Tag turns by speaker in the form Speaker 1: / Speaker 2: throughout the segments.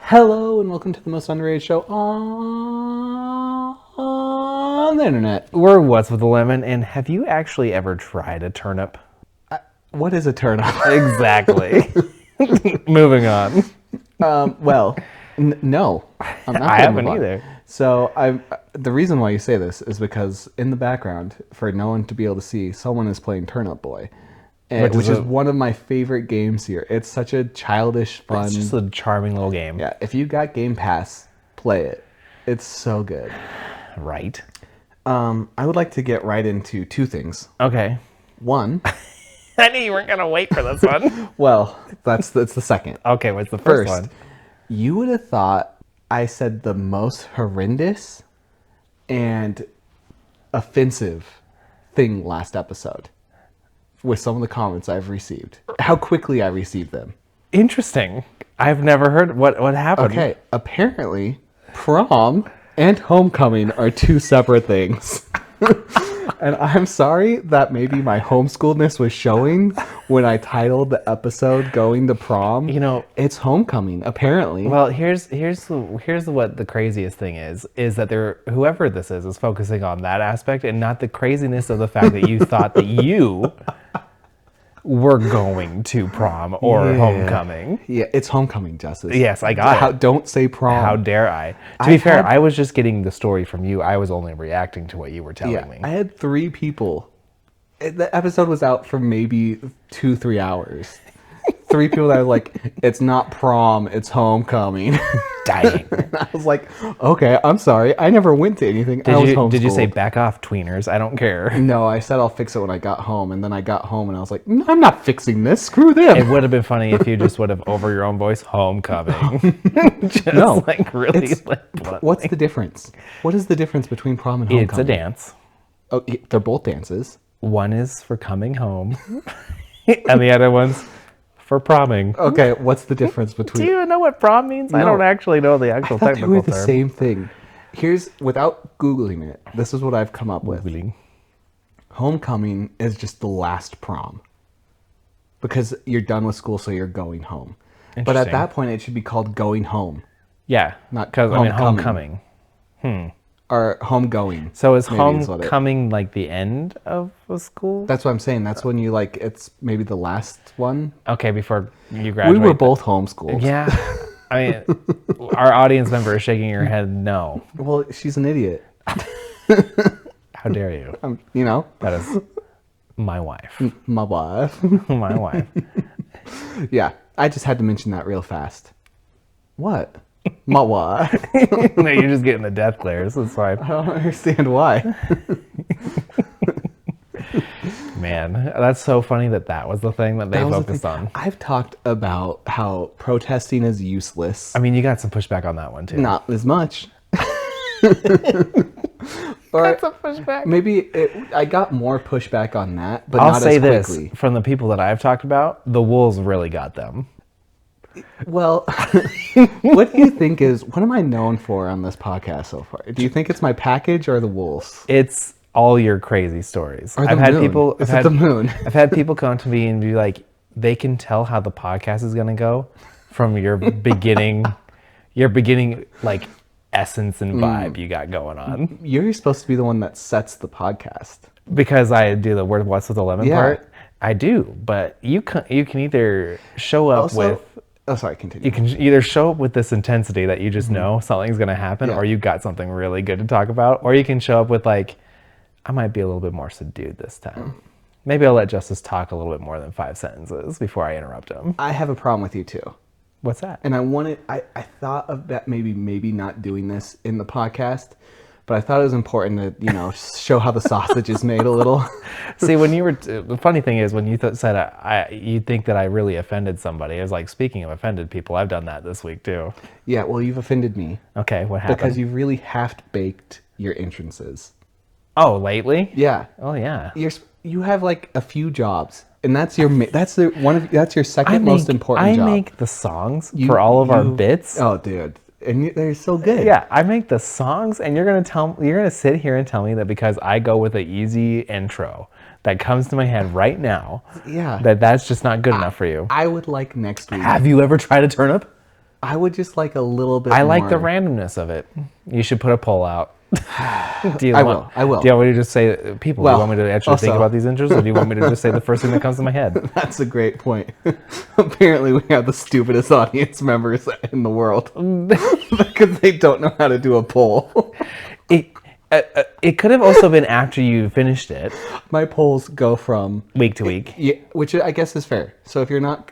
Speaker 1: Hello and welcome to the most underrated show on the internet.
Speaker 2: We're What's with the Lemon, and have you actually ever tried a turnip?
Speaker 1: What is a turnip?
Speaker 2: Exactly. Moving on.
Speaker 1: No, I'm not.
Speaker 2: I haven't either.
Speaker 1: So the reason why you say this is because in the background, for no one to be able to see, someone is playing Turnip Boy, which is one of my favorite games here. It's such a childish, fun.
Speaker 2: It's just a charming little game.
Speaker 1: Yeah, if you got Game Pass, play it. It's so good.
Speaker 2: Right.
Speaker 1: I would like to get right into two things.
Speaker 2: Okay.
Speaker 1: One.
Speaker 2: I knew you weren't going to wait for this one.
Speaker 1: Well, that's the second.
Speaker 2: Okay, what's the first one?
Speaker 1: You would have thought I said the most horrendous and offensive thing last episode with some of the comments I've received. How quickly I received them.
Speaker 2: Interesting. I've never heard what happened.
Speaker 1: Okay, apparently prom and homecoming are two separate things. And I'm sorry that maybe my homeschooledness was showing when I titled the episode "Going to Prom."
Speaker 2: You know,
Speaker 1: it's homecoming, apparently.
Speaker 2: Well, here's what the craziest thing is that whoever this is focusing on that aspect and not the craziness of the fact that you thought that you were going to prom or homecoming.
Speaker 1: Yeah, it's homecoming, Justice.
Speaker 2: Yes, I got it.
Speaker 1: Don't say prom.
Speaker 2: How dare I? To be fair, I was just getting the story from you. I was only reacting to what you were telling me.
Speaker 1: I had 3 people. The episode was out for maybe 2-3 hours. 3 people that were like, it's not prom, it's homecoming.
Speaker 2: Dying.
Speaker 1: I was like, okay, I'm sorry. I never went to anything.
Speaker 2: Did you say back off, tweeners? I don't care.
Speaker 1: No, I said I'll fix it when I got home. And then I got home and I was like, no, I'm not fixing this. Screw them.
Speaker 2: It would have been funny if you just would have, over your own voice, homecoming.
Speaker 1: No.
Speaker 2: Like really.
Speaker 1: What's the difference? What is the difference between prom and homecoming?
Speaker 2: It's a dance.
Speaker 1: Oh, they're both dances.
Speaker 2: One is for coming home. And the other one's for promming.
Speaker 1: Okay, what's the difference between...
Speaker 2: Do you even know what prom means? No. I don't actually know the actual technical term.
Speaker 1: They were the same thing. Without Googling it, this is what I've come up with. Homecoming is just the last prom. Because you're done with school, so you're going home. But at that point, it should be called going home.
Speaker 2: Yeah,
Speaker 1: not
Speaker 2: because homecoming.
Speaker 1: Or homegoing.
Speaker 2: So is homecoming like the end of a school?
Speaker 1: That's what I'm saying. That's when you it's maybe the last one.
Speaker 2: Okay, before you graduate.
Speaker 1: We were both homeschooled.
Speaker 2: Yeah. I mean, our audience member is shaking her head no.
Speaker 1: Well, she's an idiot.
Speaker 2: How dare you?
Speaker 1: That
Speaker 2: is my wife.
Speaker 1: My wife.
Speaker 2: My wife.
Speaker 1: Yeah, I just had to mention that real fast. What? My wife.
Speaker 2: No, you're just getting the death glares. That's fine.
Speaker 1: I don't understand why.
Speaker 2: Man, that's so funny that was the thing that they focused on.
Speaker 1: I've talked about how protesting is useless.
Speaker 2: I mean, you got some pushback on that one too.
Speaker 1: Not as much.
Speaker 2: That's a pushback.
Speaker 1: Maybe I got more pushback on that, but
Speaker 2: I'll
Speaker 1: not
Speaker 2: say
Speaker 1: as quickly.
Speaker 2: This, from the people that I've talked about, the wolves really got them.
Speaker 1: Well, what do you think what am I known for on this podcast so far? Do you think it's my package or the wolves?
Speaker 2: It's all your crazy stories.
Speaker 1: I've had
Speaker 2: people come to me and be like, they can tell how the podcast is going to go from your beginning like essence and vibe you got going on.
Speaker 1: You're supposed to be the one that sets the podcast.
Speaker 2: Because I do the word "What's with the Lemon" part. I do, but you can either show up with.
Speaker 1: Oh, sorry, continue.
Speaker 2: You can either show up with this intensity that you just know something's going to happen, or you got something really good to talk about, or you can show up with I might be a little bit more subdued this time. Maybe I'll let Justice talk a little bit more than 5 sentences before I interrupt him.
Speaker 1: I have a problem with you too.
Speaker 2: What's that?
Speaker 1: And I thought of that maybe not doing this in the podcast, but I thought it was important to, show how the sausage is made a little.
Speaker 2: See, when you were, the funny thing is when you said you think that I really offended somebody, I was like, speaking of offended people, I've done that this week too.
Speaker 1: Yeah, well, you've offended me.
Speaker 2: Okay, what happened?
Speaker 1: Because you really half-baked your entrances.
Speaker 2: Oh, lately?
Speaker 1: Yeah.
Speaker 2: Oh, yeah.
Speaker 1: You have a few jobs, and that's your second most important job.
Speaker 2: I make the songs for all of our bits.
Speaker 1: Oh, dude. And they're so good.
Speaker 2: Yeah, I make the songs, and you're gonna sit here and tell me that because I go with an easy intro that comes to my head right now, that's just not good enough for you.
Speaker 1: I would like next week.
Speaker 2: Have you ever tried a turnip?
Speaker 1: I would just like a little bit
Speaker 2: I
Speaker 1: more.
Speaker 2: like the randomness of it. You should put a poll out. Do you
Speaker 1: I
Speaker 2: want,
Speaker 1: will.
Speaker 2: Do you want me to just say, people, do
Speaker 1: Well,
Speaker 2: you want me to actually think
Speaker 1: also-
Speaker 2: about these intros, or do you want me to just say the first thing that comes to my head?
Speaker 1: That's a great point. Apparently, we have the stupidest audience members in the world because they don't know how to do a poll.
Speaker 2: It could have also been after you finished it,
Speaker 1: My polls go from
Speaker 2: week to week.
Speaker 1: yeah, which I guess is fair. So if you're not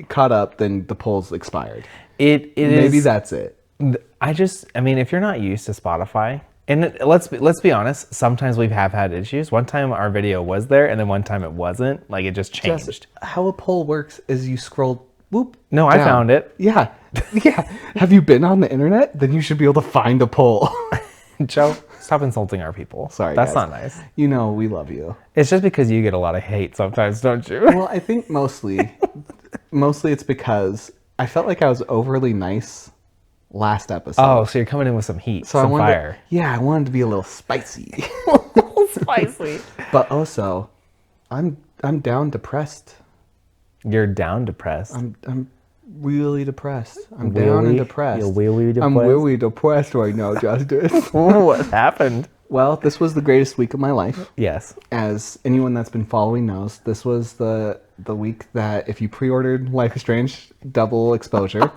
Speaker 1: caught up, then the poll's expired.
Speaker 2: It
Speaker 1: Maybe
Speaker 2: is.
Speaker 1: that's it.
Speaker 2: I mean, if you're not used to Spotify, and let's be honest, sometimes we have had issues. One time our video was there, and then one time it wasn't. Like, it just changed.
Speaker 1: Just how a poll works is you scroll. Whoop.
Speaker 2: No, I
Speaker 1: down.
Speaker 2: found it.
Speaker 1: Yeah, yeah. Have you been on the internet? Then you should be able to find a poll.
Speaker 2: Joe, stop insulting our people.
Speaker 1: Sorry,
Speaker 2: that's
Speaker 1: guys.
Speaker 2: not nice.
Speaker 1: You know we love you.
Speaker 2: It's just because you get a lot of hate sometimes, don't you?
Speaker 1: Well, I think mostly it's because I felt like I was overly nice last episode.
Speaker 2: Oh, so you're coming in with some heat,
Speaker 1: so I
Speaker 2: some
Speaker 1: wanted
Speaker 2: fire.
Speaker 1: I wanted to be a little spicy.
Speaker 2: Spicy.
Speaker 1: But also, I'm down depressed.
Speaker 2: You're down depressed.
Speaker 1: I'm really depressed. I'm down and depressed.
Speaker 2: You're really depressed.
Speaker 1: I'm really depressed right now, Justice.
Speaker 2: What happened?
Speaker 1: Well, this was the greatest week of my life.
Speaker 2: Yes.
Speaker 1: As anyone that's been following knows, this was the week that if you pre-ordered Life is Strange double exposure,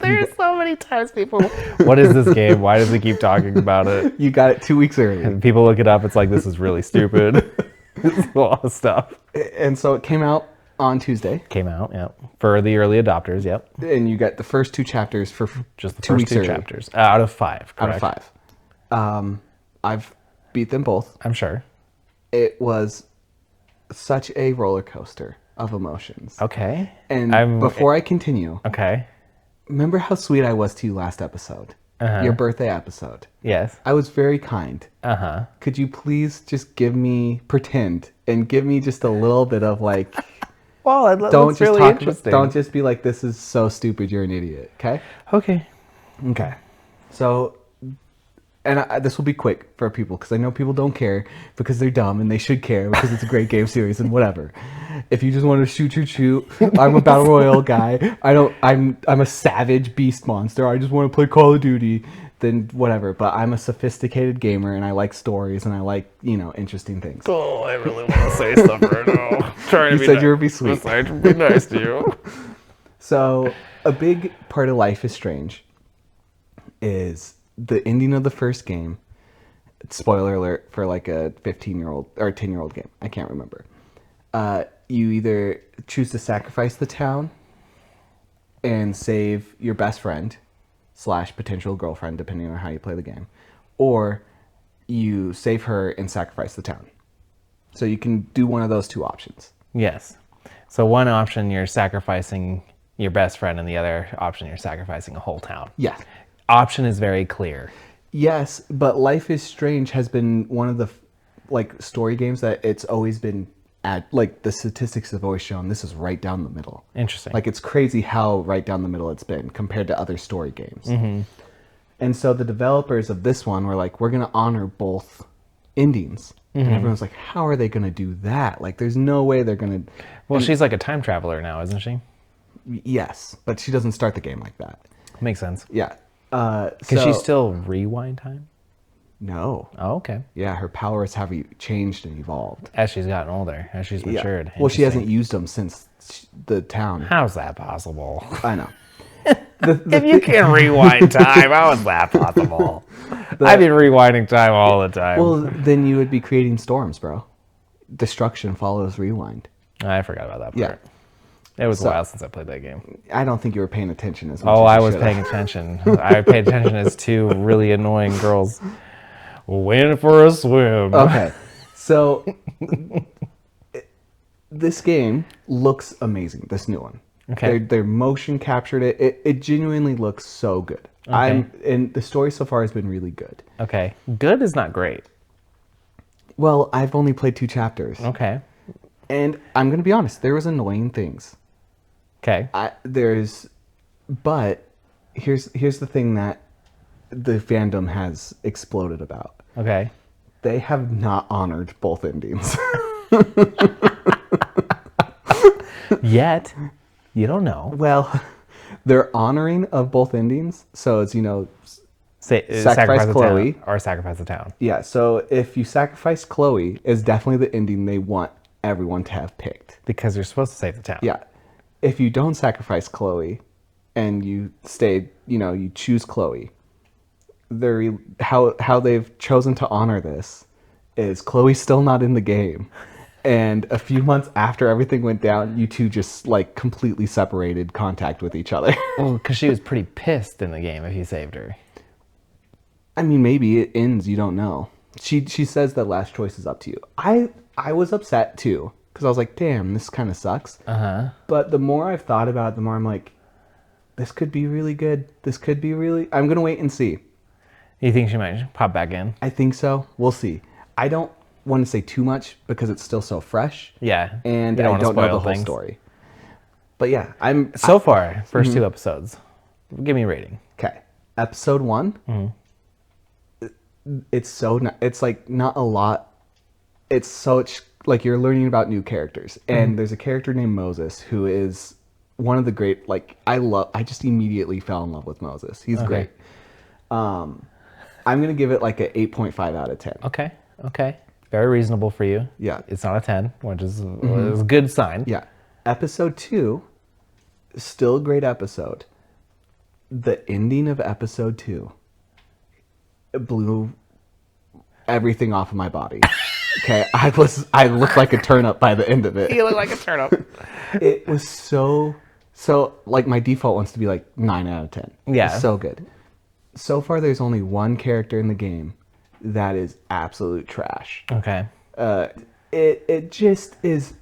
Speaker 2: There's so many times people. What is this game? Why does it keep talking about it?
Speaker 1: you got it 2 weeks early.
Speaker 2: And people look it up. It's like, this is really stupid. It's a lot of stuff.
Speaker 1: And so it came out on Tuesday,
Speaker 2: Came out, yep. For the early adopters, yep.
Speaker 1: and you got the first 2 chapters for
Speaker 2: Just the
Speaker 1: 2
Speaker 2: first
Speaker 1: weeks
Speaker 2: 2
Speaker 1: early.
Speaker 2: chapters. Out of 5, correct?
Speaker 1: Out of 5. I've beat them both.
Speaker 2: I'm sure.
Speaker 1: It was such a roller coaster of emotions.
Speaker 2: Okay.
Speaker 1: And before I continue,
Speaker 2: Okay.
Speaker 1: remember how sweet I was to you last episode? Your birthday episode.
Speaker 2: Yes.
Speaker 1: I was very kind.
Speaker 2: Uh-huh.
Speaker 1: Could you please just pretend and give me just a little bit of like,
Speaker 2: Well,
Speaker 1: don't just
Speaker 2: really
Speaker 1: talk,
Speaker 2: interesting.
Speaker 1: don't just be like, this is so stupid, you're an idiot. Okay?
Speaker 2: Okay.
Speaker 1: Okay. So, and this will be quick for people because I know people don't care because they're dumb and they should care because it's a great game series and whatever. If you just want to shoot, I'm a battle royale guy. I'm a savage beast monster. I just want to play Call of Duty. Then whatever. But I'm a sophisticated gamer and I like stories and I like interesting things.
Speaker 2: Oh, I really want to say stuff right now. Trying
Speaker 1: You said you would be sweet.
Speaker 2: I tried to be nice to you.
Speaker 1: So a big part of Life is Strange is the ending of the first game. Spoiler alert for like a 15-year-old or a 10-year-old game. I can't remember. You either choose to sacrifice the town and save your best friend / potential girlfriend, depending on how you play the game, or you save her and sacrifice the town. So you can do one of those 2 options.
Speaker 2: Yes. So one option, you're sacrificing your best friend, and the other option, you're sacrificing a whole town.
Speaker 1: Yes.
Speaker 2: Option is very clear.
Speaker 1: Yes, but Life is Strange has been one of the story games that it's always been at, like the statistics have always shown this is right down the middle.
Speaker 2: Interesting.
Speaker 1: Like it's crazy how right down the middle it's been compared to other story games. Mm-hmm. And so the developers of this one were like, we're going to honor both endings. And everyone's like, how are they going to do that? Like there's no way they're going to...
Speaker 2: Well, she's like a time traveler now, isn't she?
Speaker 1: Yes, but she doesn't start the game like that.
Speaker 2: Makes sense.
Speaker 1: Yeah.
Speaker 2: Can she still rewind time?
Speaker 1: No.
Speaker 2: Oh, okay.
Speaker 1: Yeah, her powers have changed and evolved.
Speaker 2: As she's gotten older, as she's matured.
Speaker 1: Well, she hasn't used them since the town.
Speaker 2: How's that possible?
Speaker 1: I know.
Speaker 2: If you can rewind time, how is that possible? I've been rewinding time all the time.
Speaker 1: Well, then you would be creating storms, bro. Destruction follows rewind.
Speaker 2: I forgot about that
Speaker 1: Yeah.
Speaker 2: part. It was a while since I played that game.
Speaker 1: I don't think you were paying attention as much
Speaker 2: Oh,
Speaker 1: as
Speaker 2: I
Speaker 1: you
Speaker 2: was
Speaker 1: should
Speaker 2: paying
Speaker 1: have.
Speaker 2: attention. I paid attention as 2 really annoying girls went for a swim.
Speaker 1: Okay. So this game looks amazing, this new one.
Speaker 2: Okay.
Speaker 1: Their motion captured it. It genuinely looks so good.
Speaker 2: Okay.
Speaker 1: And the story so far has been really good.
Speaker 2: Okay. Good is not great.
Speaker 1: Well, I've only played 2 chapters.
Speaker 2: Okay.
Speaker 1: And I'm going to be honest, there was annoying things.
Speaker 2: Okay.
Speaker 1: But here's the thing that the fandom has exploded about.
Speaker 2: Okay.
Speaker 1: They have not honored both endings.
Speaker 2: Yet, you don't know.
Speaker 1: Well, They're honoring of both endings. So it's,
Speaker 2: Sacrifice
Speaker 1: Chloe.
Speaker 2: the town or sacrifice the town.
Speaker 1: Yeah, so if you sacrifice Chloe, is definitely the ending they want everyone to have picked.
Speaker 2: Because you're supposed to save the town.
Speaker 1: Yeah. If you don't sacrifice Chloe and you stay, you choose Chloe, how they've chosen to honor this is Chloe's still not in the game. And a few months after everything went down, you two just like completely separated contact with each other.
Speaker 2: Well, because she was pretty pissed in the game if he saved her.
Speaker 1: I mean, maybe it ends. You don't know. She says that last choice is up to you. I was upset too because I was like, damn, this kind of sucks. But the more I've thought about it, the more I'm like, this could be really good. This could be really. I'm gonna wait and see.
Speaker 2: You think she might pop back in?
Speaker 1: I think so. We'll see. I don't want to say too much because it's still so fresh.
Speaker 2: Yeah.
Speaker 1: And
Speaker 2: You
Speaker 1: I
Speaker 2: wanna
Speaker 1: don't know
Speaker 2: spoil
Speaker 1: the whole
Speaker 2: things.
Speaker 1: story. But yeah,
Speaker 2: So far, first 2 episodes. Give me a rating.
Speaker 1: Okay. Episode 1. It's like not a lot. It's such like you're learning about new characters. And there's a character named Moses who is one of the great, I just immediately fell in love with Moses. He's great. I'm going to give it like an 8.5 out of 10.
Speaker 2: Okay. Very reasonable for you.
Speaker 1: Yeah.
Speaker 2: It's not a 10, which is a good sign.
Speaker 1: Yeah. Episode 2, still a great episode. The ending of episode 2 blew everything off of my body. Okay, I looked like a turnip by the end of it.
Speaker 2: You look like a turnip.
Speaker 1: It was so like my default wants to be like 9 out of 10.
Speaker 2: Yeah.
Speaker 1: It's so good. So far there's only one character in the game that is absolute trash.
Speaker 2: Okay.
Speaker 1: It just is.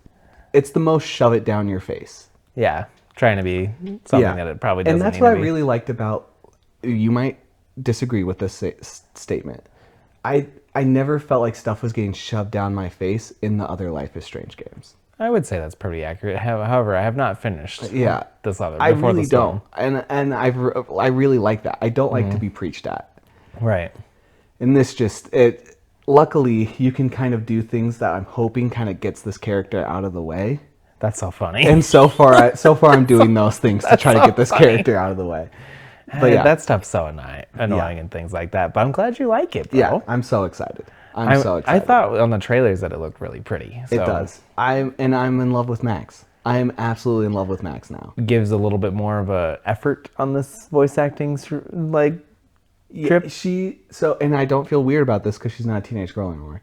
Speaker 1: It's the most shove it down your face.
Speaker 2: Yeah. Trying to be something that it probably doesn't
Speaker 1: And that's
Speaker 2: need
Speaker 1: what
Speaker 2: to
Speaker 1: I
Speaker 2: be.
Speaker 1: really liked about. You might disagree with this statement. I never felt like stuff was getting shoved down my face in the other Life is Strange games.
Speaker 2: I would say that's pretty accurate. However, I have not finished this other.
Speaker 1: I
Speaker 2: Before
Speaker 1: really
Speaker 2: the Storm.
Speaker 1: don't. And I really like that. I don't like to be preached at.
Speaker 2: Right.
Speaker 1: And this luckily you can kind of do things that I'm hoping kind of gets this character out of the way.
Speaker 2: That's so funny.
Speaker 1: And so far I'm doing those things to try to get this character out of the way. But yeah,
Speaker 2: that stuff's so annoying and things like that. But I'm glad you like it, bro.
Speaker 1: yeah, I'm so excited. I'm so excited.
Speaker 2: I thought on the trailers that it looked really pretty. So
Speaker 1: It does. I'm in love with Max. I am absolutely in love with Max now.
Speaker 2: gives a little bit more of a effort on this voice acting trip.
Speaker 1: And I don't feel weird about this because she's not a teenage girl anymore.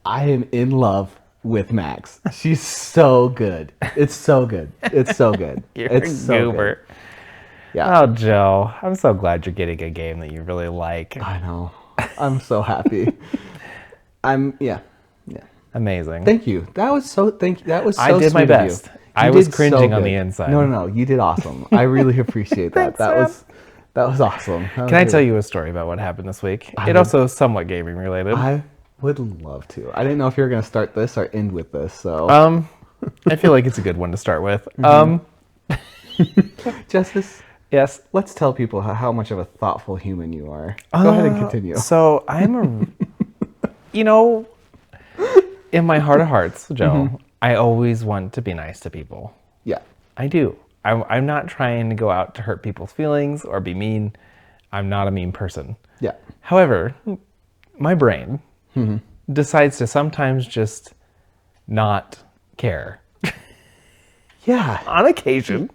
Speaker 1: I am in love with Max. She's so good. It's so good. It's so good.
Speaker 2: You're
Speaker 1: it's
Speaker 2: a
Speaker 1: so
Speaker 2: goober.
Speaker 1: good. Yeah.
Speaker 2: Oh, Joe, I'm so glad you're getting a game that you really like.
Speaker 1: I know. I'm so happy. Yeah.
Speaker 2: Amazing.
Speaker 1: Thank you. That was so. Thank you. That was so.
Speaker 2: I did my
Speaker 1: sweet of you.
Speaker 2: best.
Speaker 1: You
Speaker 2: I was
Speaker 1: did so
Speaker 2: cringing on
Speaker 1: good.
Speaker 2: the inside.
Speaker 1: No. You did awesome. I really appreciate that.
Speaker 2: Thanks,
Speaker 1: That was awesome.
Speaker 2: Can I tell you a story about what happened this week? It also is somewhat gaming related.
Speaker 1: I would love to. I didn't know if you were going to start this or end with this. So,
Speaker 2: I feel like it's a good one to start with.
Speaker 1: Justice,
Speaker 2: Yes.
Speaker 1: let's tell people how much of a thoughtful human you are. Go ahead and continue.
Speaker 2: So I'm in my heart of hearts, Joe, I always want to be nice to people.
Speaker 1: Yeah.
Speaker 2: I do. I'm not trying to go out to hurt people's feelings or be mean. I'm not a mean person.
Speaker 1: Yeah.
Speaker 2: However, my brain decides to sometimes just not care.
Speaker 1: Yeah.
Speaker 2: On occasion.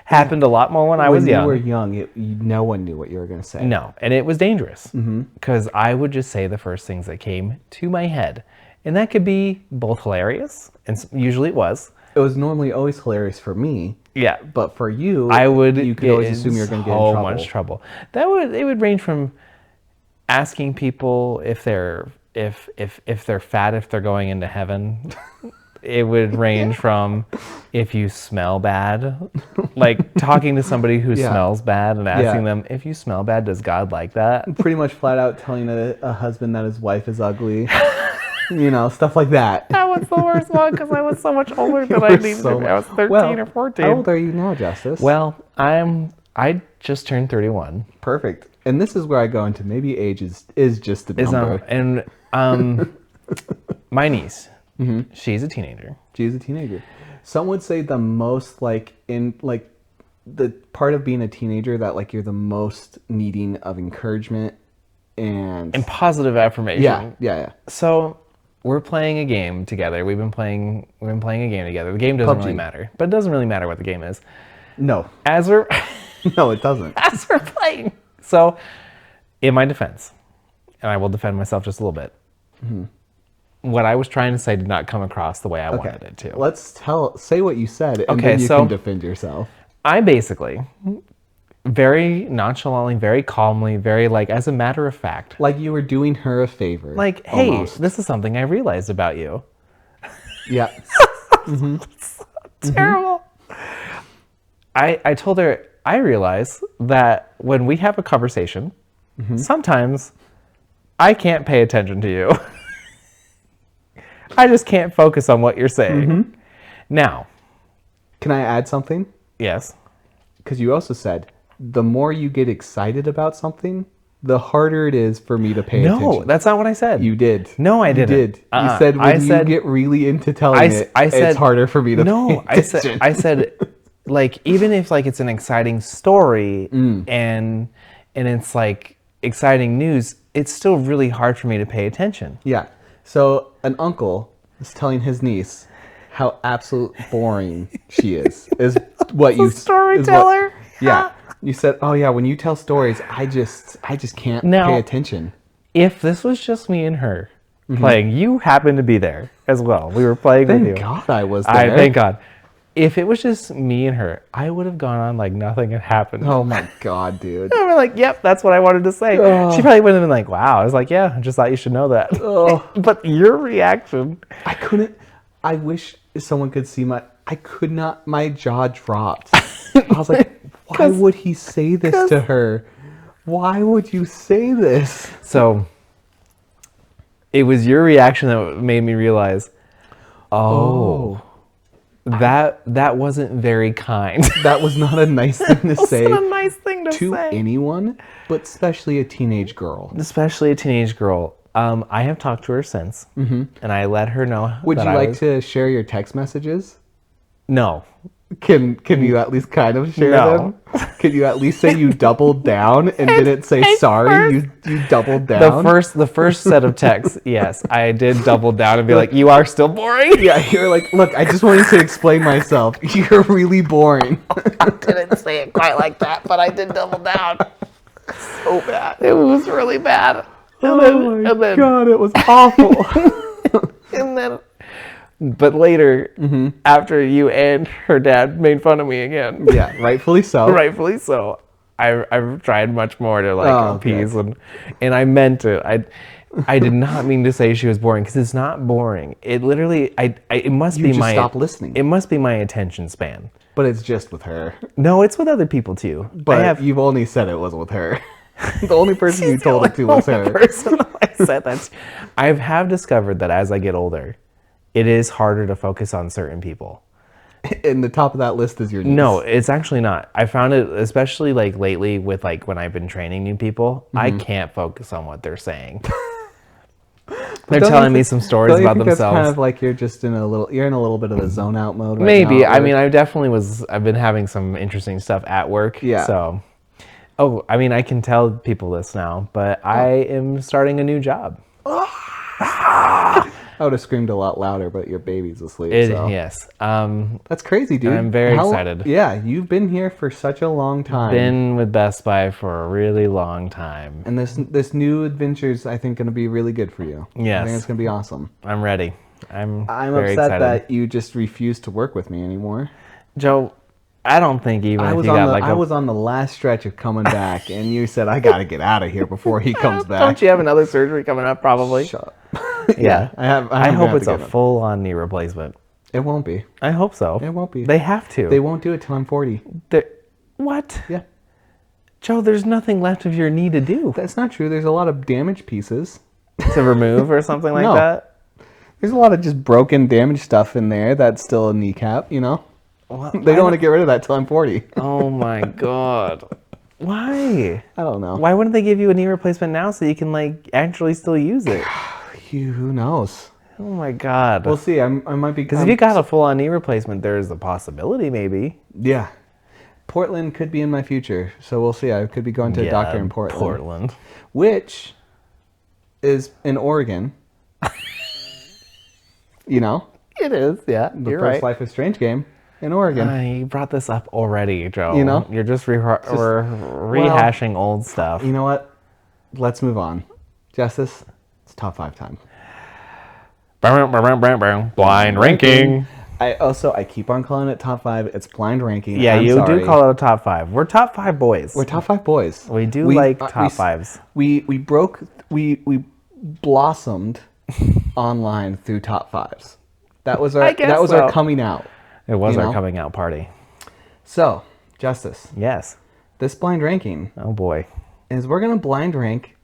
Speaker 2: Happened a lot more when I was young.
Speaker 1: When you were young, no one knew what you were going to say.
Speaker 2: No, and it was dangerous because I would just say the first things that came to my head. And that could be both hilarious, and usually it was.
Speaker 1: It was normally always hilarious for me.
Speaker 2: Yeah.
Speaker 1: But for you,
Speaker 2: You
Speaker 1: could always assume you're going to get in trouble.
Speaker 2: So much trouble. It would range from asking people if they're fat, if they're going into heaven. It would range from if you smell bad, like talking to somebody who smells bad and asking them, if you smell bad, does God like that?
Speaker 1: Pretty much flat out telling a husband that his wife is ugly. Stuff like that.
Speaker 2: That was the worst one because I was so much older than I needed to be. I was 13 or 14.
Speaker 1: How old are you now, Justice?
Speaker 2: Well, I just turned 31.
Speaker 1: Perfect. And this is where I go into maybe age is just a number.
Speaker 2: And my niece, she's a teenager.
Speaker 1: She's a teenager. Some would say the most like in like the part of being a teenager that like you're the most needing of encouragement and
Speaker 2: positive affirmation.
Speaker 1: Yeah.
Speaker 2: So we're playing a game together. We've been playing a game together. The game doesn't
Speaker 1: PUBG.
Speaker 2: really matter, but it doesn't really matter what the game is.
Speaker 1: No.
Speaker 2: As we're
Speaker 1: No, it doesn't.
Speaker 2: as we're playing. So, in my defense, and I will defend myself just a little bit. What I was trying to say did not come across the way I wanted it to.
Speaker 1: Let's say what you said, and
Speaker 2: Okay,
Speaker 1: then you
Speaker 2: so-
Speaker 1: can defend yourself.
Speaker 2: I basically, very nonchalantly, very calmly, very like as a matter of fact,
Speaker 1: Like you were doing her a favor.
Speaker 2: like, hey,
Speaker 1: almost.
Speaker 2: this is something I realized about you.
Speaker 1: Yeah.
Speaker 2: Terrible. I told her, I realize that when we have a conversation, sometimes I can't pay attention to you. I just can't focus on what you're saying. Now,
Speaker 1: Can I add something?
Speaker 2: yes.
Speaker 1: Because you also said the more you get excited about something, the harder it is for me to pay
Speaker 2: No,
Speaker 1: attention.
Speaker 2: that's not what I said.
Speaker 1: You did.
Speaker 2: No, I didn't.
Speaker 1: You did.
Speaker 2: Uh-uh.
Speaker 1: You said when
Speaker 2: I
Speaker 1: you
Speaker 2: said-
Speaker 1: get really into telling
Speaker 2: I said
Speaker 1: it's harder for me to pay
Speaker 2: No,
Speaker 1: attention.
Speaker 2: I said like even if like it's an exciting story and it's like exciting news, it's still really hard for me to pay attention.
Speaker 1: Yeah. So an uncle is telling his niece how absolute boring she is what you
Speaker 2: storyteller.
Speaker 1: Yeah. You said, "Oh yeah, when you tell stories, I just can't
Speaker 2: Now-
Speaker 1: pay attention."
Speaker 2: If this was just me and her playing, you happened to be there as well. We were playing with you.
Speaker 1: Thank God I was there.
Speaker 2: Thank God. If it was just me and her, I would have gone on like nothing had happened.
Speaker 1: Oh my God, dude.
Speaker 2: And we're like, yep, that's what I wanted to say.
Speaker 1: Ugh.
Speaker 2: She probably would have been like, wow. I was like, yeah, I just thought you should know that.
Speaker 1: Ugh.
Speaker 2: But your reaction,
Speaker 1: I couldn't. I wish someone could see I could not. My jaw dropped. I was like, why would he say this to her? Why would you say this?
Speaker 2: so it was your reaction that made me realize, that wasn't very kind.
Speaker 1: That was not a nice thing to say
Speaker 2: Not a nice thing to
Speaker 1: to
Speaker 2: say.
Speaker 1: anyone, but especially a teenage girl.
Speaker 2: Especially a teenage girl. I have talked to her since, and I let her know.
Speaker 1: Would you
Speaker 2: that
Speaker 1: like to share your text messages?
Speaker 2: No.
Speaker 1: Can you at least kind of share
Speaker 2: No.
Speaker 1: them? Can you at least say you doubled down and didn't say sorry? You doubled
Speaker 2: The
Speaker 1: down.
Speaker 2: first set of texts, yes, I did double down and be like, "You are still boring."
Speaker 1: Yeah, you're like, look, I just wanted to explain myself. You're really boring.
Speaker 2: I didn't say it quite like that, but I did double down. So bad. It was really bad.
Speaker 1: Oh my God, it was awful.
Speaker 2: And then, but later, after you and her dad made fun of me again,
Speaker 1: Yeah, rightfully so.
Speaker 2: rightfully so, I've tried much more to like
Speaker 1: Oh,
Speaker 2: appease and I meant it. I did not mean to say she was boring because it's not boring. It literally, it must
Speaker 1: You
Speaker 2: be
Speaker 1: just
Speaker 2: my
Speaker 1: stop listening.
Speaker 2: It must be my attention span.
Speaker 1: But it's just with her.
Speaker 2: No, it's with other people too.
Speaker 1: But you've only said it was with her. The only person you told it to was her.
Speaker 2: Person I said that. I have discovered that as I get older, it is harder to focus on certain people.
Speaker 1: And the top of that list is your niece.
Speaker 2: No, it's actually not. I found it, especially like lately with like when I've been training new people, I can't focus on what they're saying. They're
Speaker 1: Don't
Speaker 2: telling
Speaker 1: you
Speaker 2: me
Speaker 1: think-
Speaker 2: some stories
Speaker 1: don't you
Speaker 2: about
Speaker 1: think
Speaker 2: themselves.
Speaker 1: That's kind of like you're just in a little bit of a zone out mode right
Speaker 2: Maybe.
Speaker 1: now,
Speaker 2: I
Speaker 1: or-
Speaker 2: mean, I've been having some interesting stuff at work.
Speaker 1: Yeah.
Speaker 2: So, I mean, I can tell people this now, but I am starting a new job.
Speaker 1: I would have screamed a lot louder, but your baby's asleep. so.
Speaker 2: Yes.
Speaker 1: That's crazy, dude.
Speaker 2: I'm very excited.
Speaker 1: Yeah, you've been here for such a long time.
Speaker 2: Been with Best Buy for a really long time.
Speaker 1: And this new adventure's, I think, going to be really good for you. I
Speaker 2: Yes.
Speaker 1: think it's going to be awesome.
Speaker 2: I'm ready. I'm
Speaker 1: upset
Speaker 2: very excited.
Speaker 1: that you just refuse to work with me anymore.
Speaker 2: Joe, I don't think even
Speaker 1: I
Speaker 2: if
Speaker 1: was
Speaker 2: you
Speaker 1: on
Speaker 2: got
Speaker 1: the
Speaker 2: like
Speaker 1: I was on the last stretch of coming back, and you said I got to get out of here before he comes back.
Speaker 2: Don't you have another surgery coming up probably?
Speaker 1: Shut up.
Speaker 2: Yeah.
Speaker 1: I have.
Speaker 2: I
Speaker 1: I'm
Speaker 2: hope
Speaker 1: gonna
Speaker 2: it's
Speaker 1: have
Speaker 2: a
Speaker 1: to get
Speaker 2: full-on knee replacement.
Speaker 1: It won't be.
Speaker 2: I hope so.
Speaker 1: It won't be.
Speaker 2: They have to.
Speaker 1: They won't do it till I'm 40.
Speaker 2: What?
Speaker 1: Yeah.
Speaker 2: Joe, there's nothing left of your knee to do.
Speaker 1: That's not true. There's a lot of damaged pieces.
Speaker 2: To remove or something like
Speaker 1: No.
Speaker 2: that?
Speaker 1: There's a lot of just broken, damaged stuff in there that's still a kneecap, you know?
Speaker 2: Well,
Speaker 1: They don't want to get rid of that till I'm 40.
Speaker 2: Oh my god. Why?
Speaker 1: I don't know.
Speaker 2: Why wouldn't they give you a knee replacement now so you can like actually still use it?
Speaker 1: Who knows?
Speaker 2: Oh my God.
Speaker 1: We'll see. I might be...
Speaker 2: Because if you got a full-on knee replacement, there's a possibility maybe.
Speaker 1: Yeah. Portland could be in my future, so we'll see. I could be going to a doctor in Portland. Which is in Oregon. You know?
Speaker 2: It is, yeah.
Speaker 1: The
Speaker 2: You're
Speaker 1: first
Speaker 2: right.
Speaker 1: Life is Strange game in Oregon.
Speaker 2: You brought this up already, Joe.
Speaker 1: You know?
Speaker 2: You're just rehashing old stuff.
Speaker 1: You know what? Let's move on. Justice, it's top 5 time.
Speaker 2: Blind ranking.
Speaker 1: I keep on calling it top 5. It's blind ranking.
Speaker 2: Yeah,
Speaker 1: I'm sorry.
Speaker 2: do call it a top 5. We're top 5 boys.
Speaker 1: We're top 5 boys.
Speaker 2: We like top 5s.
Speaker 1: We blossomed online through top 5s. That was our coming out.
Speaker 2: It was our coming out party.
Speaker 1: So, Justice.
Speaker 2: Yes.
Speaker 1: This blind ranking.
Speaker 2: Oh boy.
Speaker 1: Is we're gonna blind rank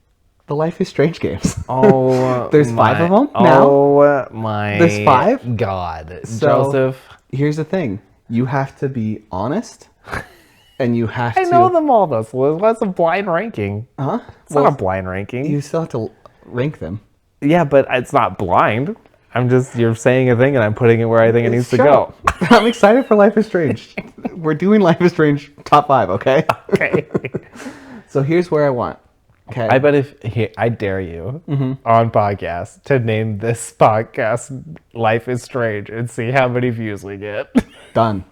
Speaker 1: the Life is Strange games.
Speaker 2: Oh,
Speaker 1: there's 5 of them now.
Speaker 2: Oh my.
Speaker 1: There's 5.
Speaker 2: God,
Speaker 1: so,
Speaker 2: Joseph.
Speaker 1: Here's the thing: you have to be honest, and you have to.
Speaker 2: I know them all. What's a blind ranking?
Speaker 1: Huh?
Speaker 2: It's not a blind ranking.
Speaker 1: You still have to rank them.
Speaker 2: Yeah, but it's not blind. You're saying a thing, and I'm putting it where I think it needs to go.
Speaker 1: I'm excited for Life is Strange. We're doing Life is Strange top 5, okay?
Speaker 2: Okay.
Speaker 1: So here's where I want. Okay.
Speaker 2: I bet I dare you on podcast to name this podcast Life is Strange and see how many views we get.
Speaker 1: Done.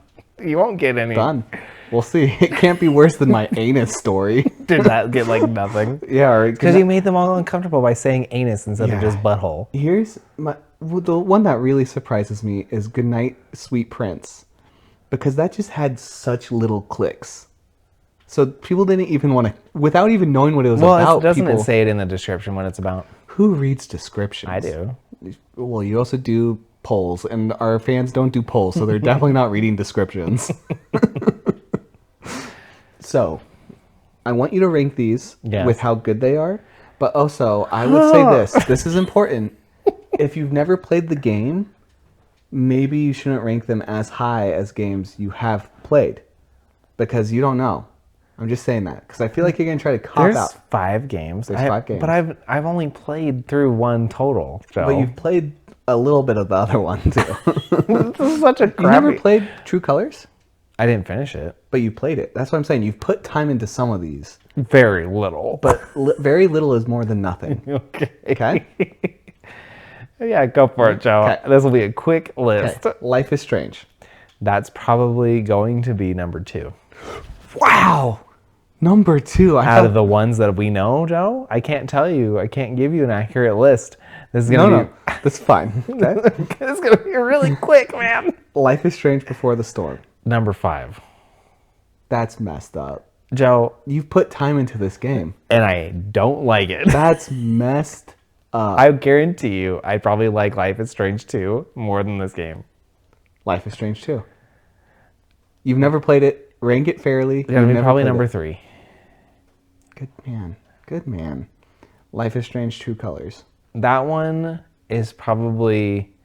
Speaker 2: You won't get any.
Speaker 1: Done. We'll see. It can't be worse than my anus story.
Speaker 2: Did that get like nothing?
Speaker 1: Yeah.
Speaker 2: Because you made them all uncomfortable by saying anus instead of just butthole.
Speaker 1: Here's the one that really surprises me is Goodnight Sweet Prince. Because that just had such little clicks. So people didn't even want to, without even knowing what it was about.
Speaker 2: Well, doesn't it say it in the description what it's about?
Speaker 1: Who reads descriptions?
Speaker 2: I do.
Speaker 1: Well, you also do polls, and our fans don't do polls, so they're definitely not reading descriptions. So, I want you to rank these with how good they are, but also, I would say this is important. If you've never played the game, maybe you shouldn't rank them as high as games you have played, because you don't know. I'm just saying that because I feel like you're gonna try to cop out.
Speaker 2: There's 5 games.
Speaker 1: There's 5 games,
Speaker 2: but I've only played through 1 total. Joe.
Speaker 1: But you've played a little bit of the other one too.
Speaker 2: This is such a crappy.
Speaker 1: You never played True Colors?
Speaker 2: I didn't finish it,
Speaker 1: but you played it. That's what I'm saying. You've put time into some of these.
Speaker 2: Very little,
Speaker 1: but very little is more than nothing.
Speaker 2: Okay.
Speaker 1: Okay.
Speaker 2: Yeah, go for it, Joe. Okay. This will be a quick list.
Speaker 1: Okay. Life is Strange.
Speaker 2: That's probably going to be number 2.
Speaker 1: Wow. Number 2.
Speaker 2: Out of the ones that we know, Joe, I can't tell you. I can't give you an accurate list. This is gonna be...
Speaker 1: That's fine. Okay.
Speaker 2: This is gonna be really quick, man.
Speaker 1: Life is Strange Before the Storm.
Speaker 2: Number 5.
Speaker 1: That's messed up.
Speaker 2: Joe,
Speaker 1: you've put time into this game.
Speaker 2: And I don't like it.
Speaker 1: That's messed up.
Speaker 2: I guarantee you, I probably like Life is Strange 2 more than this game.
Speaker 1: Life is Strange 2. You've never played it. Rank it fairly.
Speaker 2: Yeah, probably number 3.
Speaker 1: Good man. Good man. Life is Strange True Colors.
Speaker 2: That one is probably...